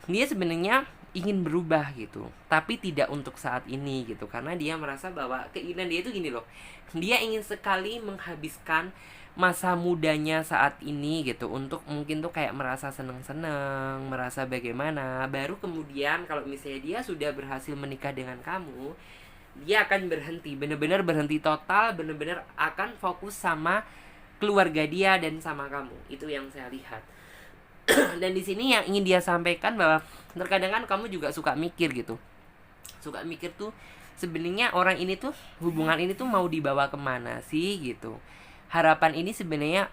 A: dia sebenarnya ingin berubah gitu, tapi tidak untuk saat ini gitu, karena dia merasa bahwa keinginan dia itu gini loh, dia ingin sekali menghabiskan masa mudanya saat ini gitu untuk mungkin tuh kayak merasa seneng-seneng, merasa bagaimana, baru kemudian kalau misalnya dia sudah berhasil menikah dengan kamu, dia akan berhenti, bener-bener berhenti total, bener-bener akan fokus sama keluarga dia dan sama kamu. Itu yang saya lihat. Dan di sini yang ingin dia sampaikan bahwa terkadang kan kamu juga suka mikir gitu, suka mikir tuh sebenarnya orang ini tuh, hubungan ini tuh mau dibawa kemana sih gitu, harapan ini sebenarnya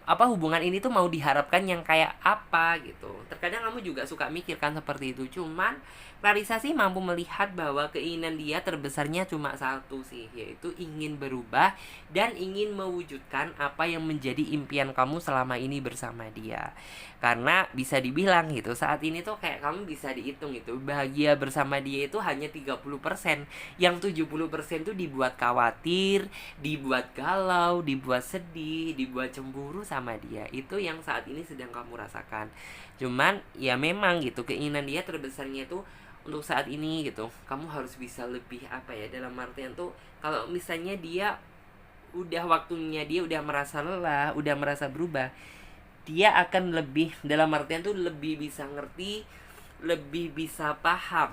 A: apa, hubungan ini tuh mau diharapkan yang kayak apa gitu. Terkadang kamu juga suka mikirkan seperti itu. Cuman Clarissa sih mampu melihat bahwa keinginan dia terbesarnya cuma satu sih, yaitu ingin berubah dan ingin mewujudkan apa yang menjadi impian kamu selama ini bersama dia. Karena bisa dibilang gitu, saat ini tuh kayak kamu bisa dihitung gitu, bahagia bersama dia itu hanya 30%. Yang 70% tuh dibuat khawatir, dibuat galau, dibuat sedih, dibuat cemburu sama dia. Itu yang saat ini sedang kamu rasakan. Cuman ya memang gitu, keinginan dia terbesarnya tuh untuk saat ini gitu, kamu harus bisa lebih apa ya, dalam artian tuh kalau misalnya dia udah waktunya, dia udah merasa lelah, udah merasa berubah, dia akan lebih, dalam artian tuh lebih bisa ngerti, lebih bisa paham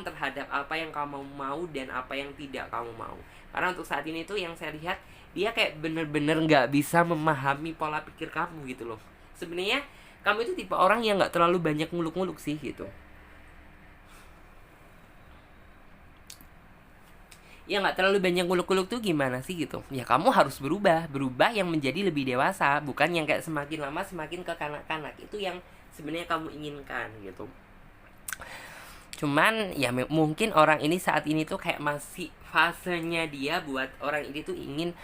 A: terhadap apa yang kamu mau dan apa yang tidak kamu mau. Karena untuk saat ini tuh yang saya lihat, dia kayak bener-bener gak bisa memahami pola pikir kamu gitu loh. Sebenarnya kamu itu tipe orang yang gak terlalu banyak nguluk-nguluk sih gitu. Ya nggak terlalu banyak nguluk-nguluk tuh gimana sih gitu. Ya kamu harus berubah yang menjadi lebih dewasa, bukan yang kayak semakin lama semakin ke kanak-kanak. Itu yang sebenarnya kamu inginkan gitu. Cuman ya mungkin orang ini saat ini tuh kayak masih fasenya dia buat orang ini tuh ingin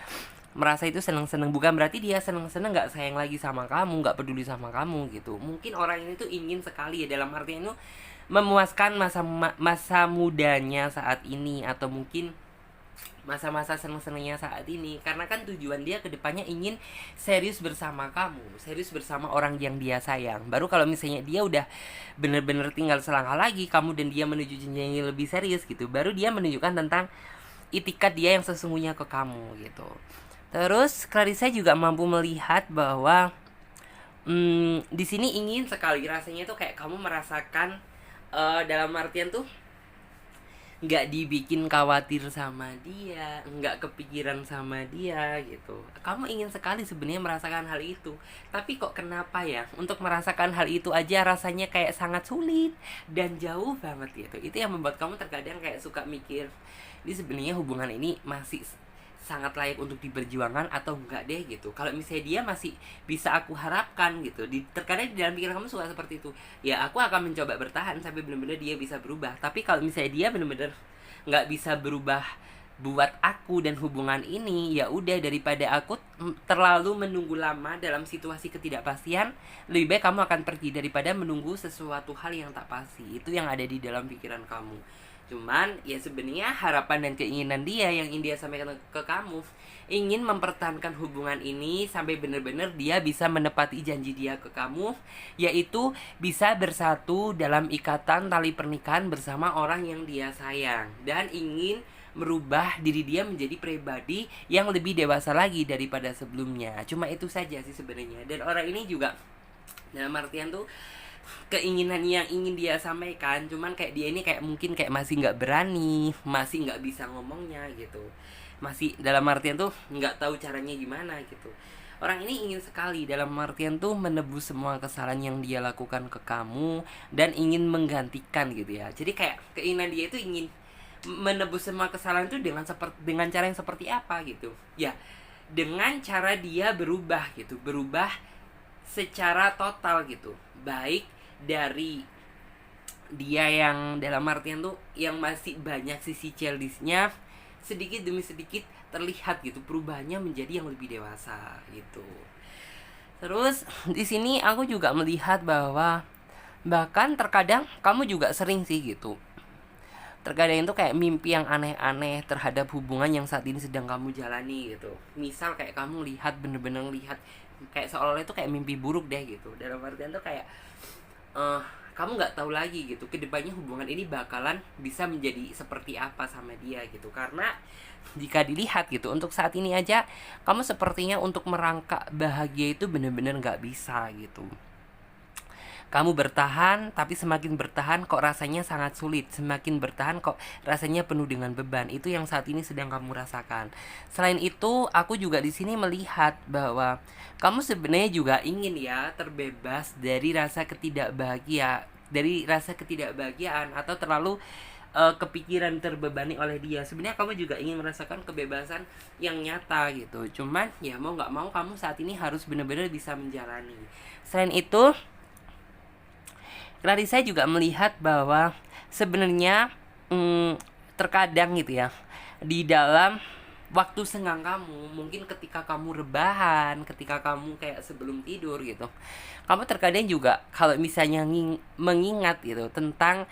A: merasa itu seneng-seneng, bukan berarti dia seneng-seneng nggak sayang lagi sama kamu, nggak peduli sama kamu gitu. Mungkin orang ini tuh ingin sekali ya, dalam artian itu memuaskan masa mudanya saat ini, atau mungkin masa-masa seneng-senengnya saat ini, karena kan tujuan dia kedepannya ingin serius bersama kamu, serius bersama orang yang dia sayang. Baru kalau misalnya dia udah bener-bener tinggal selangkah lagi kamu dan dia menuju jenjang yang lebih serius gitu, baru dia menunjukkan tentang itikat dia yang sesungguhnya ke kamu gitu. Terus Clarissa juga mampu melihat bahwa di sini ingin sekali, rasanya tuh kayak kamu merasakan dalam artian tuh nggak dibikin khawatir sama dia, nggak kepikiran sama dia gitu. Kamu ingin sekali sebenarnya merasakan hal itu, tapi kok kenapa ya untuk merasakan hal itu aja rasanya kayak sangat sulit dan jauh banget gitu. Itu yang membuat kamu terkadang kayak suka mikir, ini sebenarnya hubungan ini masih sangat layak untuk diperjuangkan atau enggak deh gitu. Kalau misalnya dia masih bisa aku harapkan gitu, terkadang di dalam pikiran kamu suka seperti itu, ya aku akan mencoba bertahan sampai benar-benar dia bisa berubah. Tapi kalau misalnya dia benar-benar nggak bisa berubah buat aku dan hubungan ini, ya udah, daripada aku terlalu menunggu lama dalam situasi ketidakpastian, lebih baik kamu akan pergi daripada menunggu sesuatu hal yang tak pasti. Itu yang ada di dalam pikiran kamu. Cuman ya sebenarnya harapan dan keinginan dia yang ingin dia sampaikan ke kamu, ingin mempertahankan hubungan ini sampai benar-benar dia bisa menepati janji dia ke kamu, yaitu bisa bersatu dalam ikatan tali pernikahan bersama orang yang dia sayang, dan ingin merubah diri dia menjadi pribadi yang lebih dewasa lagi daripada sebelumnya. Cuma itu saja sih sebenarnya. Dan orang ini juga dalam artian tuh keinginan yang ingin dia sampaikan, cuman kayak dia ini kayak mungkin kayak masih nggak berani, masih nggak bisa ngomongnya gitu, masih dalam artian tuh nggak tahu caranya gimana gitu. Orang ini ingin sekali dalam artian tuh menebus semua kesalahan yang dia lakukan ke kamu dan ingin menggantikan gitu ya. Jadi kayak keinginan dia itu ingin menebus semua kesalahan itu dengan cara yang seperti apa gitu ya, dengan cara dia berubah gitu, berubah secara total gitu, baik dari dia yang dalam artian tuh yang masih banyak sisi childishnya, sedikit demi sedikit terlihat gitu perubahannya menjadi yang lebih dewasa gitu. Terus di sini aku juga melihat bahwa bahkan terkadang kamu juga sering sih gitu, terkadang itu kayak mimpi yang aneh-aneh terhadap hubungan yang saat ini sedang kamu jalani gitu. Misal kayak kamu lihat, bener-bener lihat kayak seolah-olah itu kayak mimpi buruk deh gitu. Dalam artian tuh kayak kamu nggak tahu lagi gitu kedepannya hubungan ini bakalan bisa menjadi seperti apa sama dia gitu. Karena jika dilihat gitu untuk saat ini aja kamu sepertinya untuk merangkak bahagia itu bener-bener nggak bisa gitu. Kamu bertahan, tapi semakin bertahan kok rasanya sangat sulit. Semakin bertahan kok rasanya penuh dengan beban. Itu yang saat ini sedang kamu rasakan. Selain itu, aku juga di sini melihat bahwa kamu sebenarnya juga ingin ya terbebas dari rasa ketidakbahagiaan atau terlalu kepikiran terbebani oleh dia. Sebenarnya kamu juga ingin merasakan kebebasan yang nyata gitu. Cuman ya mau nggak mau kamu saat ini harus benar-benar bisa menjalani. Selain itu, Clarissa juga melihat bahwa sebenarnya terkadang gitu ya, di dalam waktu senggang kamu, mungkin ketika kamu rebahan, ketika kamu kayak sebelum tidur gitu, kamu terkadang juga kalau misalnya mengingat gitu tentang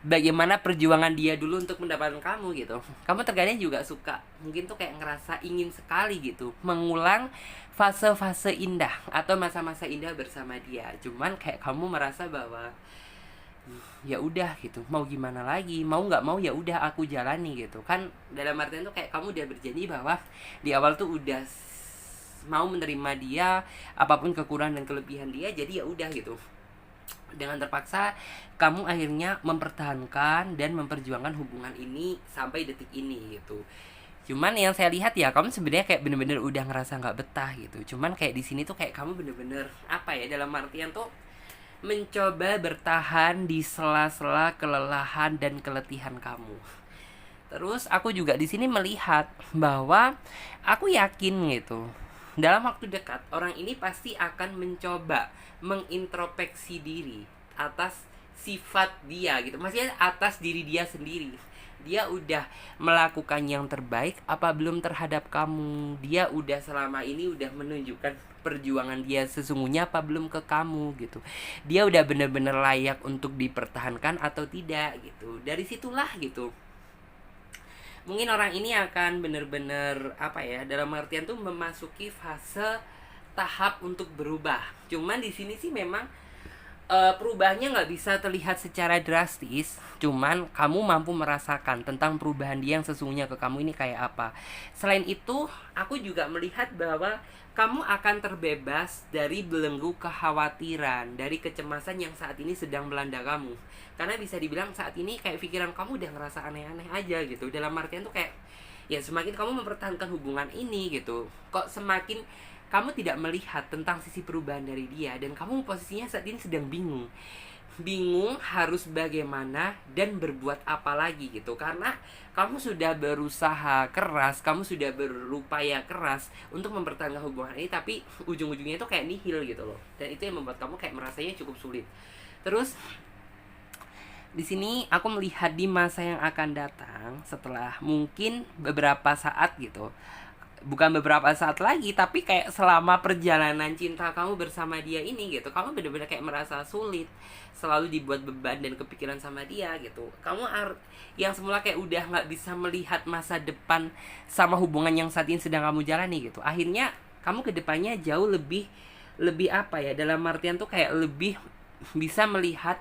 A: bagaimana perjuangan dia dulu untuk mendapatkan kamu gitu, kamu terkadang juga suka mungkin tuh kayak ngerasa ingin sekali gitu mengulang fase-fase indah atau masa-masa indah bersama dia. Cuman kayak kamu merasa bahwa ya udah gitu, mau gimana lagi, mau nggak mau ya udah aku jalani gitu kan. Dalam artian tuh kayak kamu udah berjanji bahwa di awal tuh udah mau menerima dia apapun kekurangan dan kelebihan dia, jadi ya udah gitu. Dengan terpaksa kamu akhirnya mempertahankan dan memperjuangkan hubungan ini sampai detik ini gitu. Cuman yang saya lihat ya kamu sebenarnya kayak bener-bener udah ngerasa nggak betah gitu. Cuman kayak di sini tuh kayak kamu bener-bener apa ya, dalam artian tuh mencoba bertahan di sela-sela kelelahan dan keletihan kamu. Terus aku juga di sini melihat bahwa aku yakin gitu, dalam waktu dekat orang ini pasti akan mencoba mengintrospeksi diri atas sifat dia gitu. Maksudnya atas diri dia sendiri. Dia udah melakukan yang terbaik apa belum terhadap kamu? Dia udah selama ini udah menunjukkan perjuangan dia sesungguhnya apa belum ke kamu gitu. Dia udah bener-bener layak untuk dipertahankan atau tidak gitu. Dari situlah gitu, mungkin orang ini akan bener-bener apa ya, dalam artian tuh memasuki fase tahap untuk berubah. Cuman di sini sih memang perubahannya nggak bisa terlihat secara drastis, cuman kamu mampu merasakan tentang perubahan dia yang sesungguhnya ke kamu ini kayak apa. Selain itu, aku juga melihat bahwa kamu akan terbebas dari belenggu kekhawatiran, dari kecemasan yang saat ini sedang melanda kamu. Karena bisa dibilang saat ini kayak pikiran kamu udah ngerasa aneh-aneh aja gitu. Dalam artian tuh kayak ya semakin kamu mempertahankan hubungan ini gitu, kok semakin kamu tidak melihat tentang sisi perubahan dari dia, dan kamu posisinya saat ini sedang bingung harus bagaimana dan berbuat apa lagi gitu. Karena kamu sudah berusaha keras, kamu sudah berupaya keras untuk mempertahankan hubungan ini, tapi ujung-ujungnya itu kayak nihil gitu loh. Dan itu yang membuat kamu kayak merasanya cukup sulit. Terus di sini aku melihat di masa yang akan datang setelah mungkin beberapa saat gitu, bukan beberapa saat lagi, tapi kayak selama perjalanan cinta kamu bersama dia ini gitu, kamu bener-bener kayak merasa sulit, selalu dibuat beban dan kepikiran sama dia gitu. Kamu yang semula kayak udah nggak bisa melihat masa depan sama hubungan yang saat ini sedang kamu jalani gitu, akhirnya kamu kedepannya jauh lebih lebih apa ya, dalam artian tuh kayak lebih bisa melihat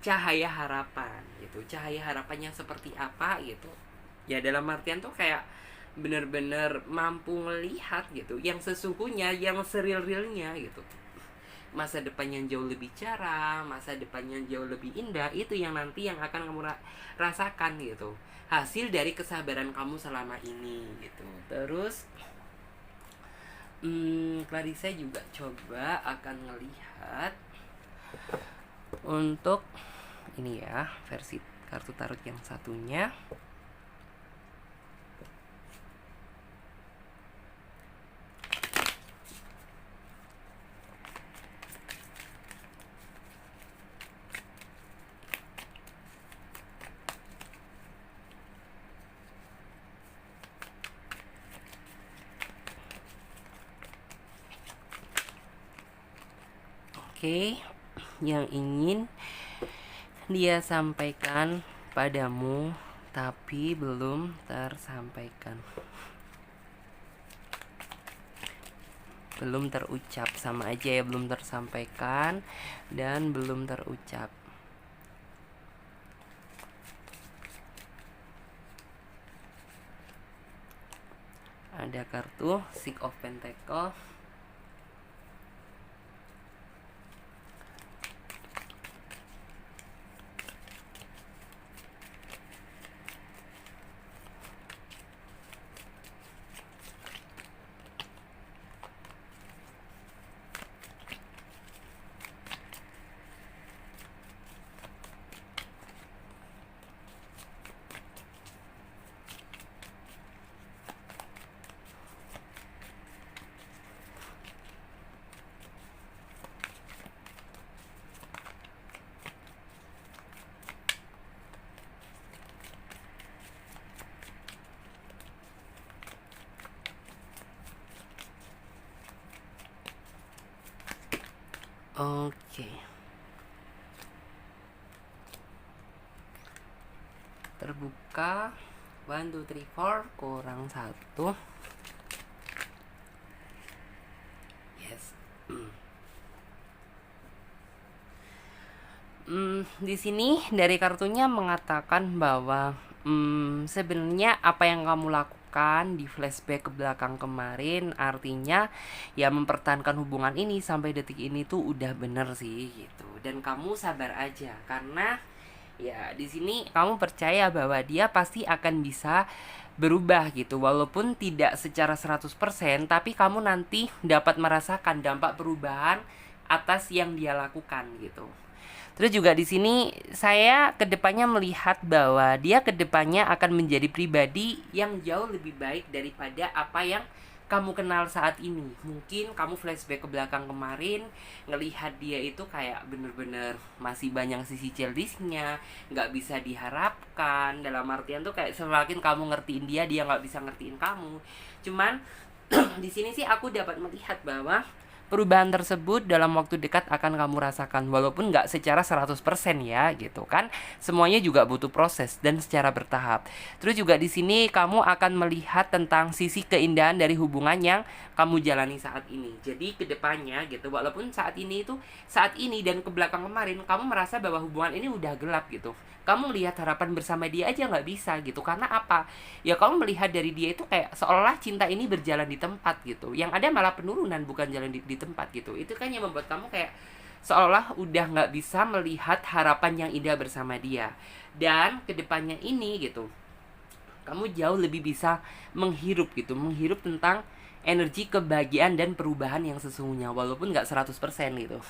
A: cahaya harapan gitu. Cahaya harapannya seperti apa gitu ya, dalam artian tuh kayak bener-bener mampu melihat gitu yang sesungguhnya, yang seril-realnya gitu. Masa depan yang jauh lebih cerah, masa depan yang jauh lebih indah, itu yang nanti yang akan kamu rasakan gitu, hasil dari kesabaran kamu selama ini gitu. Terus Clarissa juga coba akan ngelihat untuk ini ya, versi kartu tarot yang satunya. Oke, yang ingin dia sampaikan padamu tapi belum tersampaikan, belum terucap, sama aja ya, belum tersampaikan dan belum terucap. Ada kartu Six of Pentacles, oke. Terbuka 1, 2, 3, 4 kurang 1. Yes. Di sini dari kartunya mengatakan bahwa sebenarnya apa yang kamu lakukan di flashback ke belakang kemarin, artinya ya mempertahankan hubungan ini sampai detik ini tuh udah bener sih gitu. Dan kamu sabar aja, karena ya di sini kamu percaya bahwa dia pasti akan bisa berubah gitu, walaupun tidak secara 100%, tapi kamu nanti dapat merasakan dampak perubahan atas yang dia lakukan gitu. Terus juga di sini saya kedepannya melihat bahwa dia kedepannya akan menjadi pribadi yang jauh lebih baik daripada apa yang kamu kenal saat ini. Mungkin kamu flashback ke belakang kemarin, ngelihat dia itu kayak bener-bener masih banyak sisi childishnya, nggak bisa diharapkan. Dalam artian tuh kayak semakin kamu ngertiin dia, dia nggak bisa ngertiin kamu. Cuman di sini sih aku dapat melihat bahwa perubahan tersebut dalam waktu dekat akan kamu rasakan, walaupun nggak secara 100% ya gitu kan. Semuanya juga butuh proses dan secara bertahap. Terus juga di sini kamu akan melihat tentang sisi keindahan dari hubungan yang kamu jalani saat ini. Jadi kedepannya gitu, walaupun saat ini dan ke belakang kemarin kamu merasa bahwa hubungan ini udah gelap gitu, kamu melihat harapan bersama dia aja nggak bisa gitu. Karena apa? Ya kamu melihat dari dia itu kayak seolah cinta ini berjalan di tempat gitu, yang ada malah penurunan bukan jalan di tempat gitu. Itu kan yang membuat kamu kayak seolah udah nggak bisa melihat harapan yang indah bersama dia. Dan kedepannya ini gitu, kamu jauh lebih bisa menghirup gitu, menghirup tentang energi kebahagiaan dan perubahan yang sesungguhnya, walaupun nggak 100% gitu.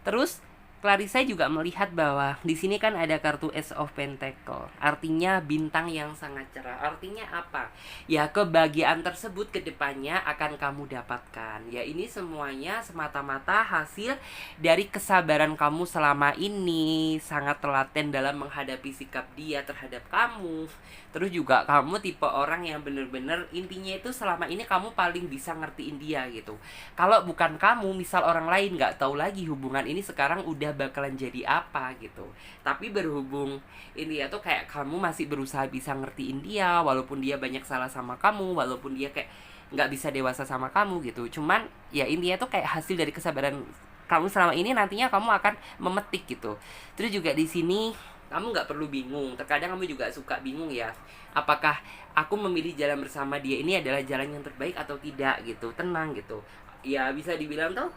A: Terus Clarissa juga melihat bahwa di sini kan ada kartu Ace of Pentacle, artinya bintang yang sangat cerah. Artinya apa? Ya, kebahagiaan tersebut kedepannya akan kamu dapatkan. Ya, ini semuanya semata-mata hasil dari kesabaran kamu selama ini, sangat telaten dalam menghadapi sikap dia terhadap kamu. Terus juga kamu tipe orang yang bener-bener intinya itu selama ini kamu paling bisa ngertiin dia gitu. Kalau bukan kamu, misal orang lain nggak tahu lagi hubungan ini sekarang udah bakalan jadi apa gitu. Tapi berhubung ini ya tuh kayak kamu masih berusaha bisa ngertiin dia, walaupun dia banyak salah sama kamu, walaupun dia kayak nggak bisa dewasa sama kamu gitu. Cuman ya intinya tuh kayak hasil dari kesabaran kamu selama ini, nantinya kamu akan memetik gitu. Terus juga di sini kamu nggak perlu bingung. Terkadang kamu juga suka bingung ya, apakah aku memilih jalan bersama dia ini adalah jalan yang terbaik atau tidak gitu. Tenang gitu. Ya bisa dibilang tuh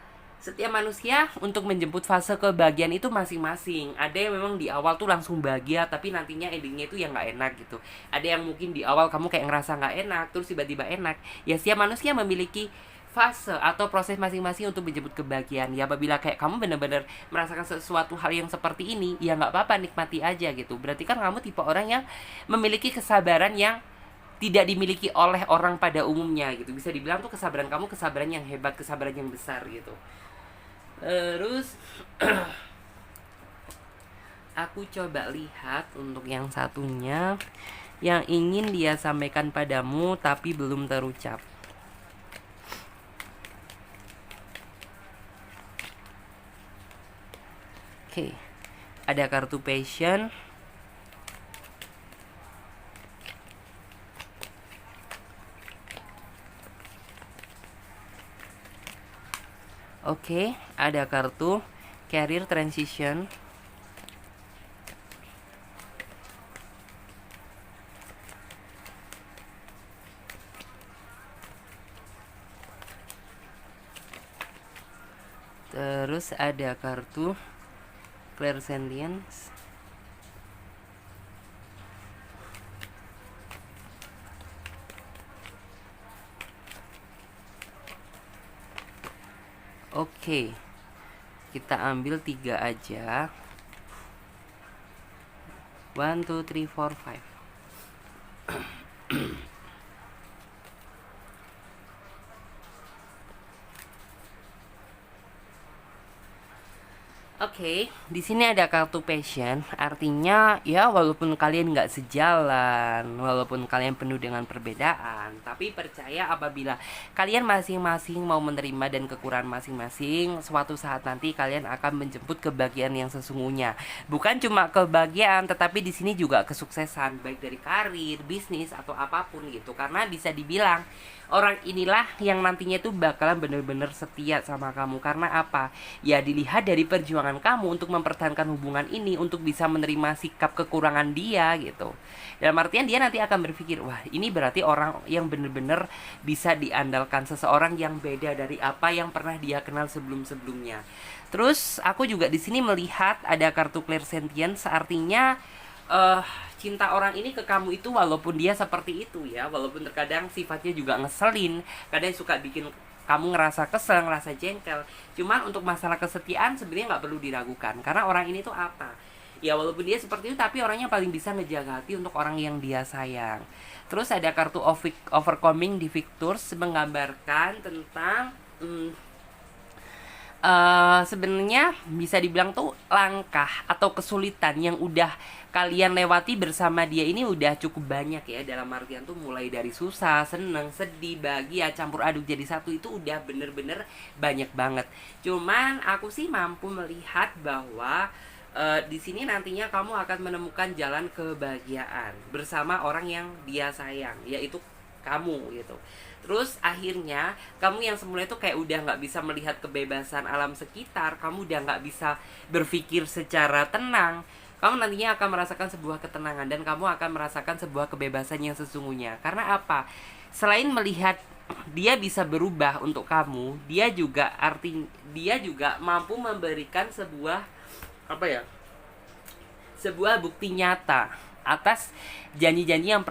A: setiap manusia untuk menjemput fase kebahagiaan itu masing-masing. Ada yang memang di awal tuh langsung bahagia, tapi nantinya endingnya itu yang nggak enak gitu. Ada yang mungkin di awal kamu kayak ngerasa nggak enak, terus tiba-tiba enak. Ya setiap manusia memiliki fase atau proses masing-masing untuk menjemput kebahagiaan. Ya apabila kayak kamu benar-benar merasakan sesuatu hal yang seperti ini, ya nggak apa-apa, nikmati aja gitu. Berarti kan kamu tipe orang yang memiliki kesabaran yang tidak dimiliki oleh orang pada umumnya gitu. Bisa dibilang tuh kesabaran kamu kesabaran yang hebat, kesabaran yang besar gitu. Terus aku coba lihat untuk yang satunya yang ingin dia sampaikan padamu tapi belum terucap. Oke, ada kartu passion. Oke, ada kartu career transition. Terus ada kartu clairsentience. Oke, kita ambil 3 aja. 1, 2, 3, 4, 5. Oke, di sini ada kartu passion, artinya ya walaupun kalian nggak sejalan, walaupun kalian penuh dengan perbedaan, tapi percaya apabila kalian masing-masing mau menerima dan kekurangan masing-masing, suatu saat nanti kalian akan menjemput kebahagiaan yang sesungguhnya. Bukan cuma kebahagiaan, tetapi di sini juga kesuksesan, baik dari karir, bisnis atau apapun gitu. Karena bisa dibilang orang inilah yang nantinya tuh bakalan bener-bener setia sama kamu. Karena apa? Ya dilihat dari perjuangan kamu untuk mempertahankan hubungan ini, untuk bisa menerima sikap kekurangan dia gitu. Dalam artian dia nanti akan berpikir, wah ini berarti orang yang bener-bener bisa diandalkan, seseorang yang beda dari apa yang pernah dia kenal sebelum-sebelumnya. Terus aku juga di sini melihat ada kartu clairsentience, artinya cinta orang ini ke kamu itu walaupun dia seperti itu ya, walaupun terkadang sifatnya juga ngeselin, kadang suka bikin kamu ngerasa kesel, ngerasa jengkel. Cuman untuk masalah kesetiaan sebenarnya nggak perlu diragukan, karena orang ini tuh apa? Ya walaupun dia seperti itu, tapi orangnya paling bisa ngejaga hati untuk orang yang dia sayang. Terus ada kartu overcoming di Victors, menggambarkan tentang sebenarnya bisa dibilang tuh langkah atau kesulitan yang udah kalian lewati bersama dia ini udah cukup banyak ya. Dalam artian tuh mulai dari susah, seneng, sedih, bahagia, campur aduk jadi satu, itu udah bener-bener banyak banget. Cuman aku sih mampu melihat bahwa di sini nantinya kamu akan menemukan jalan kebahagiaan bersama orang yang dia sayang, yaitu kamu gitu. Terus akhirnya kamu yang semula itu kayak udah nggak bisa melihat kebebasan alam sekitar, kamu udah nggak bisa berpikir secara tenang. Kamu nantinya akan merasakan sebuah ketenangan dan kamu akan merasakan sebuah kebebasan yang sesungguhnya. Karena apa? Selain melihat dia bisa berubah untuk kamu, dia juga mampu memberikan sebuah apa ya? Sebuah bukti nyata atas janji-janji yang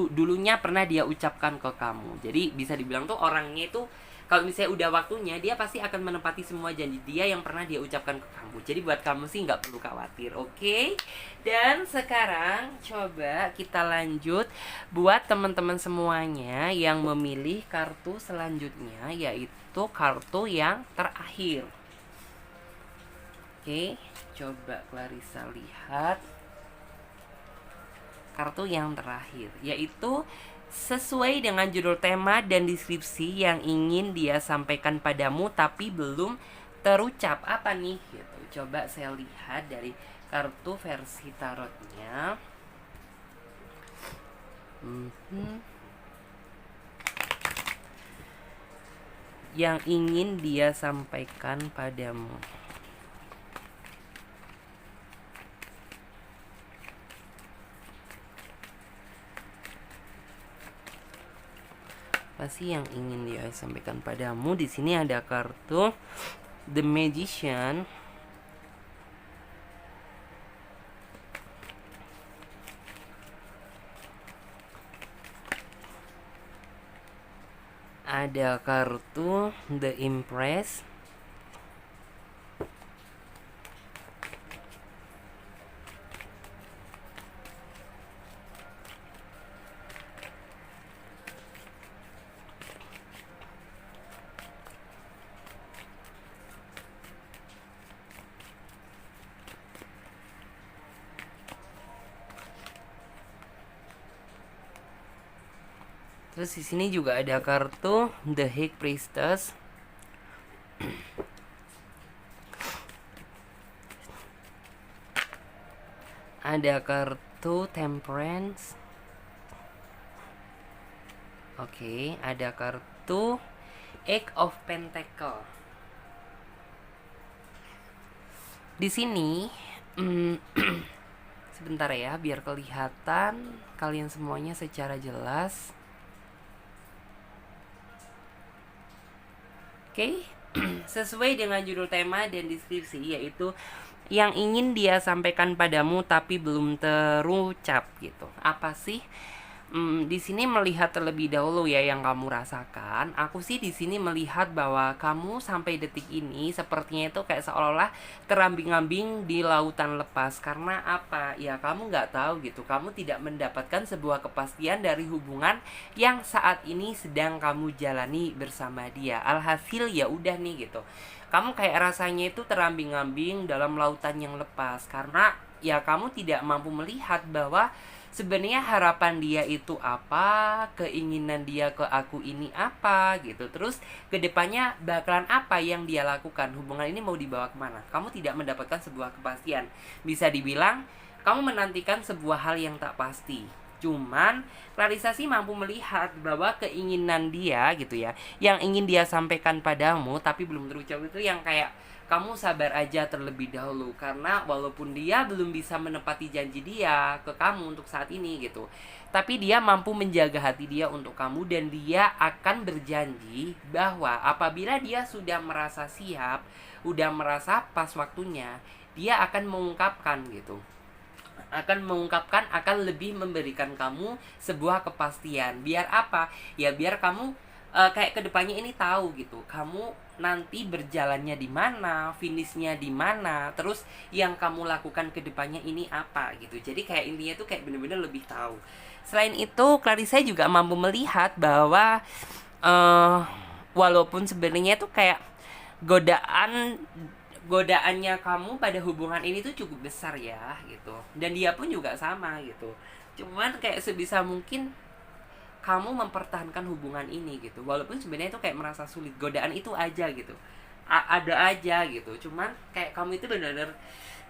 A: dulunya pernah dia ucapkan ke kamu. Jadi bisa dibilang tuh orangnya itu kalau misalnya udah waktunya, dia pasti akan menepati semua janji dia yang pernah dia ucapkan ke kamu. Jadi buat kamu sih nggak perlu khawatir, oke? Dan sekarang coba kita lanjut buat teman-teman semuanya yang memilih kartu selanjutnya, yaitu kartu yang terakhir. Oke, coba Clarissa lihat kartu yang terakhir, yaitu sesuai dengan judul tema dan deskripsi yang ingin dia sampaikan padamu tapi belum terucap. Apa nih gitu. Coba saya lihat dari kartu versi tarotnya. Yang ingin dia sampaikan padamu. Apa sih yang ingin dia sampaikan padamu? Di sini ada kartu The Magician. Ada kartu The Empress. Terus di sini juga ada kartu The High Priestess. Ada kartu Temperance. Oke, ada kartu Eight of Pentacle. Di sini sebentar ya, biar kelihatan kalian semuanya secara jelas. Oke, sesuai dengan judul tema dan deskripsi, yaitu yang ingin dia sampaikan padamu tapi belum terucap gitu. Apa sih? Di sini melihat terlebih dahulu ya yang kamu rasakan. Aku sih di sini melihat bahwa kamu sampai detik ini sepertinya itu kayak seolah-olah terambing-ambing di lautan lepas. Karena apa? Ya kamu nggak tahu gitu. Kamu tidak mendapatkan sebuah kepastian dari hubungan yang saat ini sedang kamu jalani bersama dia. Alhasil ya udah nih gitu. Kamu kayak rasanya itu terambing-ambing dalam lautan yang lepas. Karena ya kamu tidak mampu melihat bahwa sebenarnya harapan dia itu apa, keinginan dia ke aku ini apa gitu. Terus kedepannya bakalan apa yang dia lakukan, hubungan ini mau dibawa kemana. Kamu tidak mendapatkan sebuah kepastian. Bisa dibilang kamu menantikan sebuah hal yang tak pasti. Cuman Clarissa sih mampu melihat bahwa keinginan dia gitu ya, yang ingin dia sampaikan padamu tapi belum terucap itu yang kayak kamu sabar aja terlebih dahulu. Karena walaupun dia belum bisa menepati janji dia ke kamu untuk saat ini gitu, tapi dia mampu menjaga hati dia untuk kamu. Dan dia akan berjanji bahwa apabila dia sudah merasa siap, udah merasa pas waktunya, dia akan mengungkapkan gitu. Akan lebih memberikan kamu sebuah kepastian. Biar apa? Ya biar kamu kayak kedepannya ini tahu gitu, kamu nanti berjalannya di mana, finishnya di mana, terus yang kamu lakukan kedepannya ini apa gitu. Jadi kayak intinya tuh kayak bener-bener lebih tahu. Selain itu, Clarissa juga mampu melihat bahwa walaupun sebenarnya tuh kayak godaannya kamu pada hubungan ini tuh cukup besar ya gitu. Dan dia pun juga sama gitu. Cuman kayak sebisa mungkin kamu mempertahankan hubungan ini gitu. Walaupun sebenarnya itu kayak merasa sulit, godaan itu aja gitu. Ada aja gitu. Cuman kayak kamu itu benar-benar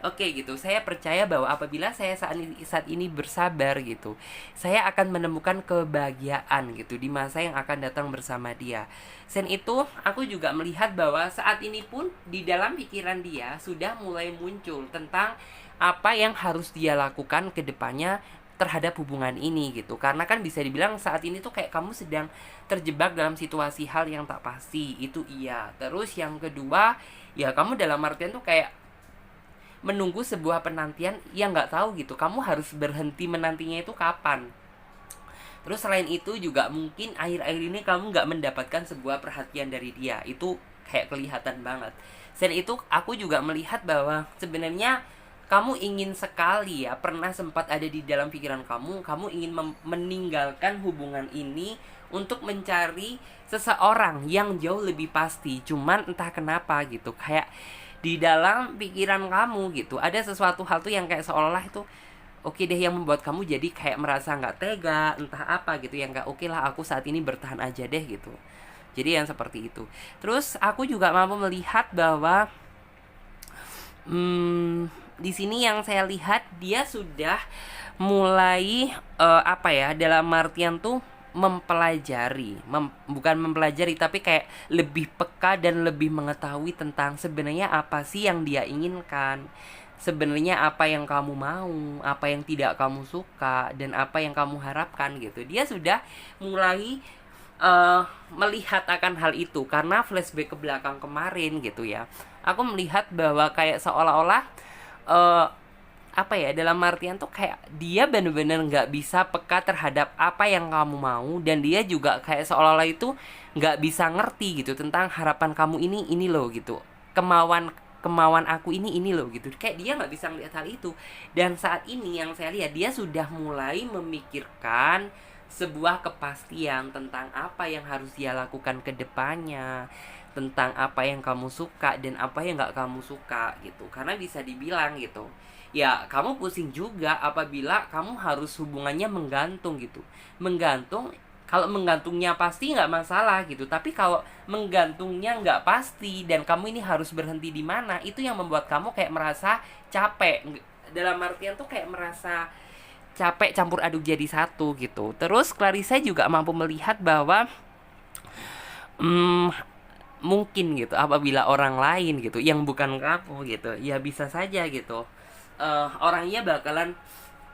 A: oke gitu. Saya percaya bahwa apabila saya saat ini bersabar gitu, saya akan menemukan kebahagiaan gitu di masa yang akan datang bersama dia. Selain itu, aku juga melihat bahwa saat ini pun di dalam pikiran dia sudah mulai muncul tentang apa yang harus dia lakukan ke depannya terhadap hubungan ini gitu. Karena kan bisa dibilang saat ini tuh kayak kamu sedang terjebak dalam situasi hal yang tak pasti. Itu iya. Terus yang kedua, ya kamu dalam artian tuh kayak menunggu sebuah penantian yang nggak tahu gitu. Kamu harus berhenti menantinya itu kapan. Terus selain itu juga mungkin akhir-akhir ini kamu nggak mendapatkan sebuah perhatian dari dia. Itu kayak kelihatan banget. Selain itu aku juga melihat bahwa sebenarnya kamu ingin sekali ya, pernah sempat ada di dalam pikiran kamu ingin meninggalkan hubungan ini untuk mencari seseorang yang jauh lebih pasti. Cuman entah kenapa gitu, kayak di dalam pikiran kamu gitu ada sesuatu hal tuh yang kayak seolah-olah itu oke deh, yang membuat kamu jadi kayak merasa nggak tega, entah apa gitu, yang nggak oke lah, aku saat ini bertahan aja deh gitu. Jadi yang seperti itu. Terus aku juga mampu melihat bahwa di sini yang saya lihat dia sudah mulai apa ya, dalam artian tuh mempelajari, bukan mempelajari tapi kayak lebih peka dan lebih mengetahui tentang sebenarnya apa sih yang dia inginkan, sebenarnya apa yang kamu mau, apa yang tidak kamu suka, dan apa yang kamu harapkan gitu. Dia sudah mulai melihat akan hal itu karena flashback ke belakang kemarin gitu ya. Aku melihat bahwa kayak seolah-olah apa ya, dalam artian tuh kayak dia bener-bener nggak bisa peka terhadap apa yang kamu mau, dan dia juga kayak seolah-olah itu nggak bisa ngerti gitu tentang harapan kamu ini loh gitu, kemauan aku ini loh gitu. Kayak dia nggak bisa melihat hal itu. Dan saat ini yang saya lihat dia sudah mulai memikirkan sebuah kepastian tentang apa yang harus dia lakukan ke depannya, tentang apa yang kamu suka dan apa yang nggak kamu suka gitu. Karena bisa dibilang gitu, ya kamu pusing juga apabila kamu harus hubungannya menggantung gitu. Menggantung, kalau menggantungnya pasti nggak masalah gitu, tapi kalau menggantungnya nggak pasti dan kamu ini harus berhenti di mana, itu yang membuat kamu kayak merasa capek. Dalam artian tuh kayak merasa capek campur aduk jadi satu gitu. Terus Clarissa juga mampu melihat bahwa mungkin gitu apabila orang lain gitu yang bukan kamu gitu, ya bisa saja gitu orangnya bakalan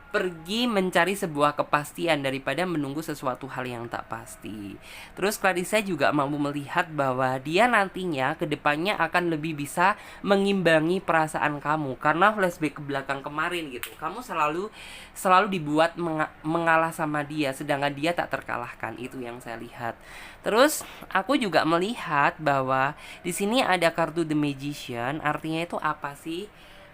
A: pergi mencari sebuah kepastian daripada menunggu sesuatu hal yang tak pasti. Terus Clarissa juga mampu melihat bahwa dia nantinya kedepannya akan lebih bisa mengimbangi perasaan kamu karena flashback ke belakang kemarin gitu. Kamu selalu dibuat mengalah sama dia, sedangkan dia tak terkalahkan. Itu yang saya lihat. Terus aku juga melihat bahwa di sini ada kartu The Magician. Artinya itu apa sih?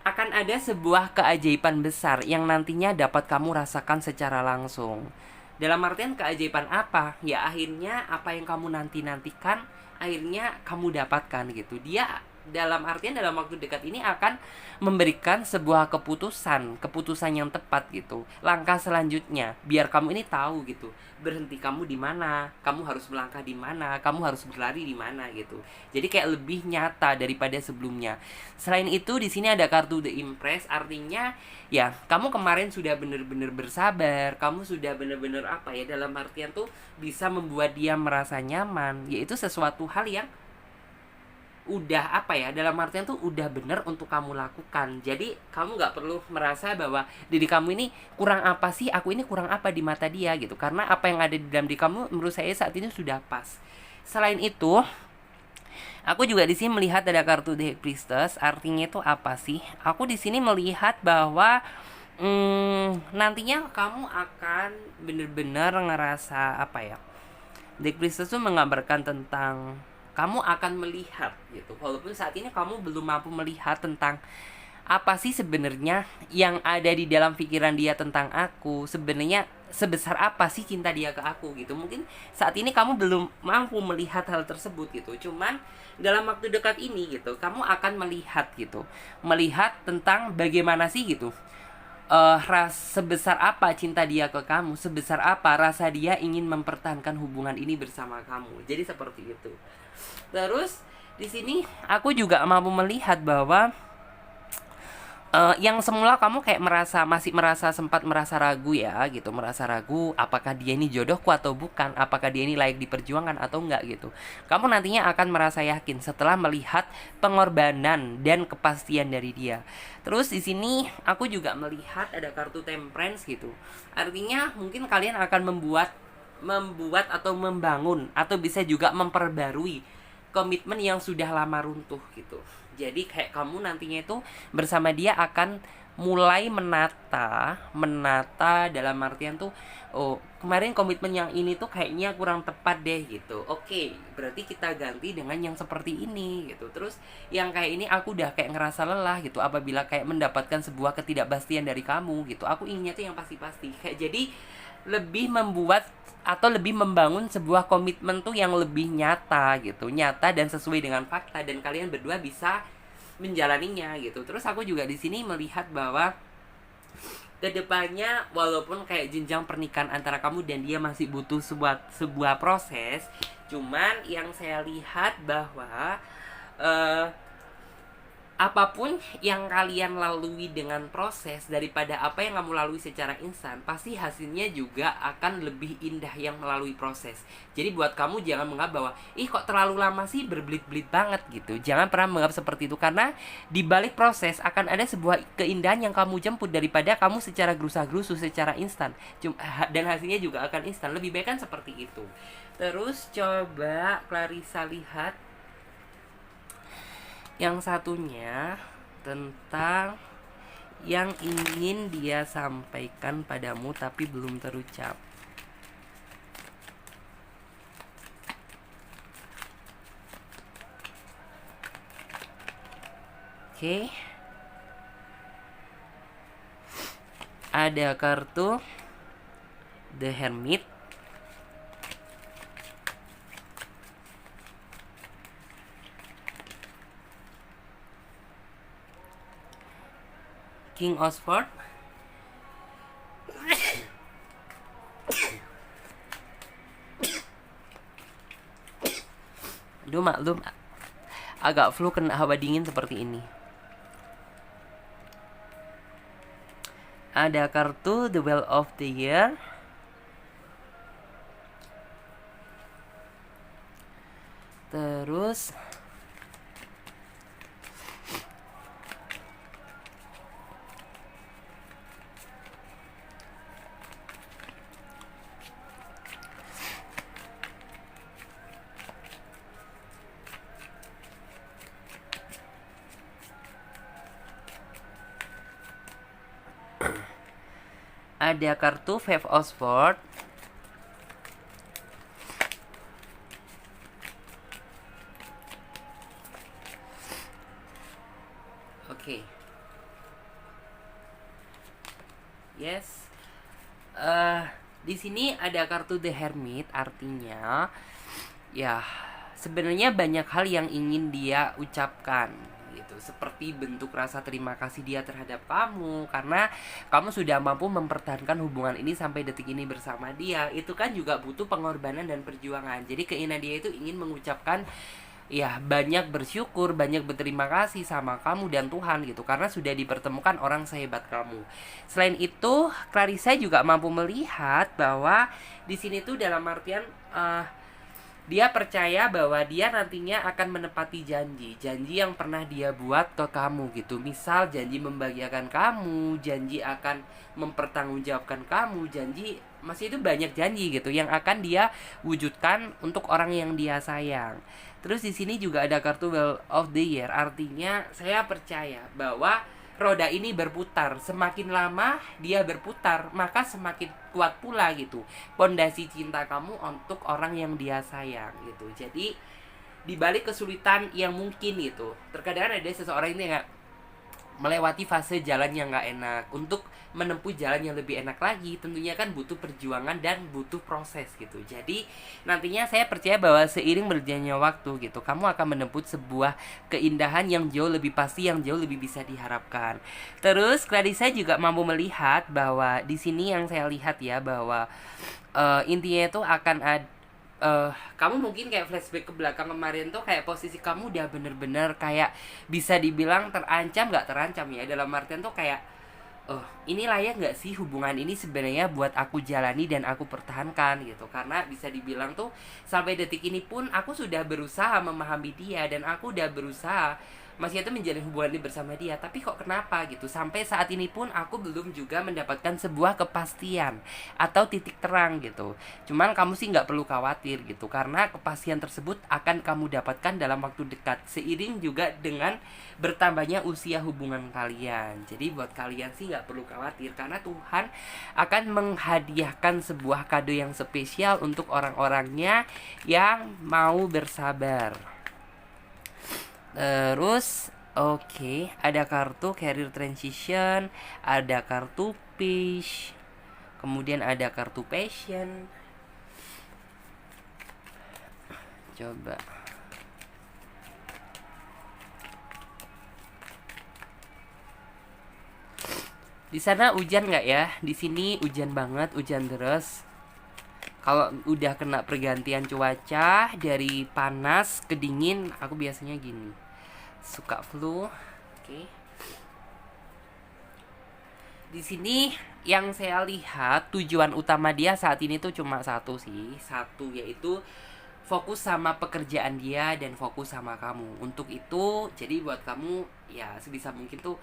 A: Akan ada sebuah keajaiban besar yang nantinya dapat kamu rasakan secara langsung. Dalam artian keajaiban apa? Ya akhirnya apa yang kamu nanti-nantikan akhirnya kamu dapatkan gitu. Dia dalam artian dalam waktu dekat ini akan memberikan sebuah keputusan yang tepat gitu. Langkah selanjutnya biar kamu ini tahu gitu, berhenti kamu di mana, kamu harus melangkah di mana, kamu harus berlari di mana gitu. Jadi kayak lebih nyata daripada sebelumnya. Selain itu di sini ada kartu The Empress, artinya ya kamu kemarin sudah benar-benar bersabar, kamu sudah benar-benar apa ya, dalam artian tuh bisa membuat dia merasa nyaman, yaitu sesuatu hal yang udah apa ya, dalam artian tuh udah bener untuk kamu lakukan. Jadi kamu nggak perlu merasa bahwa diri kamu ini kurang apa sih, aku ini kurang apa di mata dia gitu, karena apa yang ada di dalam diri kamu menurut saya saat ini sudah pas. Selain itu aku juga di sini melihat ada kartu The High Priestess. Artinya itu apa sih? Aku di sini melihat bahwa nantinya kamu akan bener-bener ngerasa apa ya, The High Priestess itu menggambarkan tentang kamu akan melihat gitu, walaupun saat ini kamu belum mampu melihat tentang apa sih sebenarnya yang ada di dalam pikiran dia tentang aku, sebenarnya sebesar apa sih cinta dia ke aku gitu. Mungkin saat ini kamu belum mampu melihat hal tersebut gitu, cuman dalam waktu dekat ini gitu kamu akan melihat gitu, melihat tentang bagaimana sih gitu sebesar apa cinta dia ke kamu, sebesar apa rasa dia ingin mempertahankan hubungan ini bersama kamu. Jadi seperti itu. Terus di sini aku juga mampu melihat bahwa yang semula kamu kayak sempat merasa ragu ya gitu, merasa ragu apakah dia ini jodohku atau bukan, apakah dia ini layak diperjuangkan atau enggak gitu. Kamu nantinya akan merasa yakin setelah melihat pengorbanan dan kepastian dari dia. Terus di sini aku juga melihat ada kartu Temperance gitu. Artinya mungkin kalian akan membuat atau membangun atau bisa juga memperbarui komitmen yang sudah lama runtuh gitu. Jadi kayak kamu nantinya itu bersama dia akan mulai menata dalam artian tuh, oh kemarin komitmen yang ini tuh kayaknya kurang tepat deh gitu. Oke, berarti kita ganti dengan yang seperti ini gitu. Terus yang kayak ini aku udah kayak ngerasa lelah gitu apabila kayak mendapatkan sebuah ketidakpastian dari kamu gitu. Aku inginnya tuh yang pasti-pasti. Kayak jadi lebih membuat atau lebih membangun sebuah komitmen tuh yang lebih nyata gitu, nyata dan sesuai dengan fakta, dan kalian berdua bisa menjalaninya gitu. Terus aku juga di sini melihat bahwa kedepannya walaupun kayak jenjang pernikahan antara kamu dan dia masih butuh sebuah proses, cuman yang saya lihat bahwa eh, apapun yang kalian lalui dengan proses daripada apa yang kamu lalui secara instan, pasti hasilnya juga akan lebih indah yang melalui proses. Jadi buat kamu jangan menganggap bahwa ih kok terlalu lama sih, berbelit-belit banget gitu. Jangan pernah menganggap seperti itu, karena di balik proses akan ada sebuah keindahan yang kamu jemput daripada kamu secara gerusa-gerusu secara instan. Dan hasilnya juga akan instan. Lebih baik kan seperti itu. Terus coba Clarissa lihat yang satunya tentang yang ingin dia sampaikan padamu tapi belum terucap. Oke. Ada kartu The Hermit. King of Swords. Aduh maklum, agak flu kena hawa dingin seperti ini. Ada kartu The Wheel of the Year. Terus ada kartu Five of Swords. Oke. Yes. Di sini ada kartu The Hermit, artinya ya sebenarnya banyak hal yang ingin dia ucapkan gitu, seperti bentuk rasa terima kasih dia terhadap kamu karena kamu sudah mampu mempertahankan hubungan ini sampai detik ini bersama dia. Itu kan juga butuh pengorbanan dan perjuangan. Jadi keinginan dia itu ingin mengucapkan ya banyak bersyukur, banyak berterima kasih sama kamu dan Tuhan gitu, karena sudah dipertemukan orang sehebat kamu. Selain itu, Clarissa juga mampu melihat bahwa di sini tuh dalam artian dia percaya bahwa dia nantinya akan menepati janji yang pernah dia buat ke kamu gitu. Misal janji membahagiakan kamu, janji akan mempertanggungjawabkan kamu, janji masih itu banyak janji gitu yang akan dia wujudkan untuk orang yang dia sayang. Terus di sini juga ada kartu Wheel of the Year, artinya saya percaya bahwa roda ini berputar. Semakin lama dia berputar, maka semakin kuat pula gitu pondasi cinta kamu untuk orang yang dia sayang gitu. Jadi di balik kesulitan yang mungkin gitu, terkadang ada seseorang ini nggak melewati fase jalan yang nggak enak. Untuk menempuh jalan yang lebih enak lagi tentunya kan butuh perjuangan dan butuh proses gitu. Jadi nantinya saya percaya bahwa seiring berjalannya waktu gitu, kamu akan menempuh sebuah keindahan yang jauh lebih pasti, yang jauh lebih bisa diharapkan. Terus Clarissa juga mampu melihat bahwa di sini yang saya lihat ya, bahwa intinya itu akan ada kamu mungkin kayak flashback ke belakang kemarin tuh, kayak posisi kamu udah bener-bener kayak bisa dibilang terancam, gak terancam ya, dalam artian tuh kayak ini layak gak sih hubungan ini sebenarnya buat aku jalani dan aku pertahankan gitu. Karena bisa dibilang tuh sampai detik ini pun aku sudah berusaha memahami dia, dan aku udah berusaha Mas Ia tuh menjalin hubungan ini bersama dia, tapi kok kenapa gitu? Sampai saat ini pun aku belum juga mendapatkan sebuah kepastian atau titik terang gitu. Cuman kamu sih nggak perlu khawatir gitu, karena kepastian tersebut akan kamu dapatkan dalam waktu dekat, seiring juga dengan bertambahnya usia hubungan kalian. Jadi buat kalian sih nggak perlu khawatir, karena Tuhan akan menghadiahkan sebuah kado yang spesial untuk orang-orangnya yang mau bersabar. Terus oke, ada kartu career transition, ada kartu fish, kemudian ada kartu passion. Coba. Di sana hujan nggak ya? Di sini hujan banget, hujan deras. Kalau udah kena pergantian cuaca dari panas ke dingin, aku biasanya gini, suka flu. Oke. Di sini yang saya lihat tujuan utama dia saat ini tuh cuma satu sih. Satu, yaitu fokus sama pekerjaan dia dan fokus sama kamu. Untuk itu, jadi buat kamu ya sebisa mungkin tuh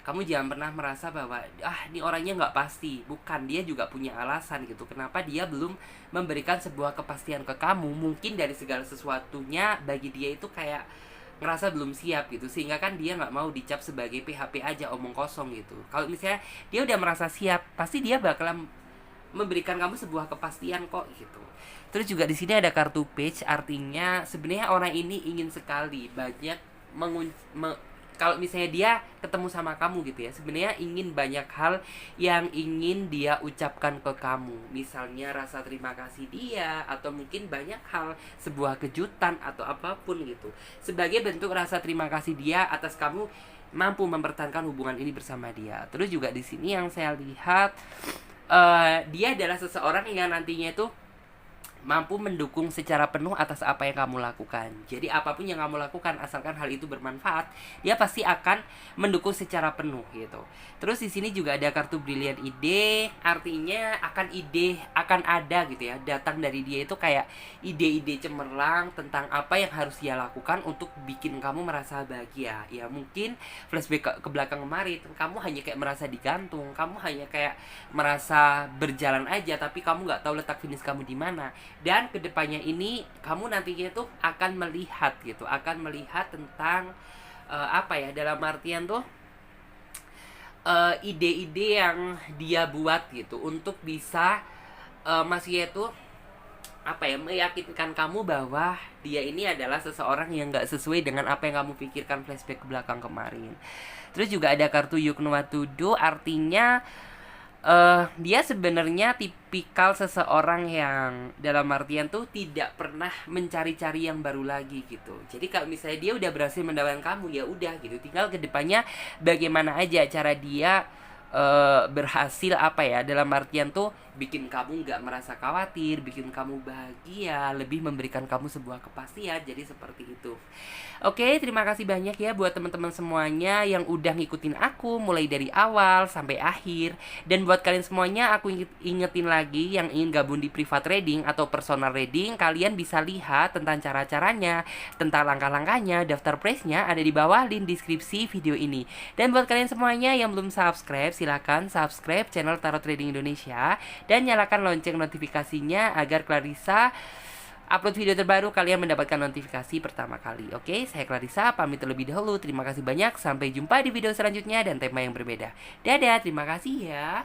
A: kamu jangan pernah merasa bahwa ini orangnya nggak pasti. Bukan, dia juga punya alasan gitu kenapa dia belum memberikan sebuah kepastian ke kamu. Mungkin dari segala sesuatunya bagi dia itu kayak ngerasa belum siap gitu, sehingga kan dia nggak mau dicap sebagai PHP aja, omong kosong gitu. Kalau misalnya dia udah merasa siap, pasti dia bakalan memberikan kamu sebuah kepastian kok gitu. Terus juga di sini ada kartu page, artinya sebenarnya orang ini ingin sekali banyak kalau misalnya dia ketemu sama kamu gitu ya, sebenarnya ingin banyak hal yang ingin dia ucapkan ke kamu. Misalnya rasa terima kasih dia, atau mungkin banyak hal, sebuah kejutan atau apapun gitu. Sebagai bentuk rasa terima kasih dia atas kamu mampu mempertahankan hubungan ini bersama dia. Terus juga di sini yang saya lihat, dia adalah seseorang yang nantinya itu mampu mendukung secara penuh atas apa yang kamu lakukan. Jadi apapun yang kamu lakukan, asalkan hal itu bermanfaat, dia pasti akan mendukung secara penuh gitu. Terus di sini juga ada kartu Brilliant Ide, artinya ide akan ada gitu ya, datang dari dia itu kayak ide-ide cemerlang tentang apa yang harus dia lakukan untuk bikin kamu merasa bahagia. Ya mungkin flashback ke belakang kemarin, kamu hanya kayak merasa digantung, kamu hanya kayak merasa berjalan aja, tapi kamu nggak tahu letak finish kamu di mana. Dan kedepannya ini kamu nantinya tuh akan melihat gitu, akan melihat tentang dalam artian tuh ide-ide yang dia buat gitu untuk bisa masih itu meyakinkan kamu bahwa dia ini adalah seseorang yang nggak sesuai dengan apa yang kamu pikirkan flashback ke belakang kemarin. Terus juga ada kartu Yuknwatudo, artinya dia sebenarnya tipikal seseorang yang dalam artian tuh tidak pernah mencari-cari yang baru lagi gitu. Jadi kalau misalnya dia udah berhasil mendapatkan kamu, ya udah gitu. Tinggal kedepannya bagaimana aja cara dia berhasil dalam artian tuh bikin kamu nggak merasa khawatir, bikin kamu bahagia, lebih memberikan kamu sebuah kepastian. Jadi seperti itu. Oke, terima kasih banyak ya buat teman-teman semuanya yang udah ngikutin aku mulai dari awal sampai akhir. Dan buat kalian semuanya, aku ingetin lagi yang ingin gabung di private reading atau personal reading, kalian bisa lihat tentang cara-caranya, tentang langkah-langkahnya, daftar price-nya ada di bawah link deskripsi video ini. Dan buat kalian semuanya yang belum subscribe, silakan subscribe channel Tarot Trading Indonesia dan nyalakan lonceng notifikasinya agar Clarissa upload video terbaru kalian mendapatkan notifikasi pertama kali. Oke, saya Clarissa pamit terlebih dahulu. Terima kasih banyak. Sampai jumpa di video selanjutnya dan tema yang berbeda. Dadah, terima kasih ya.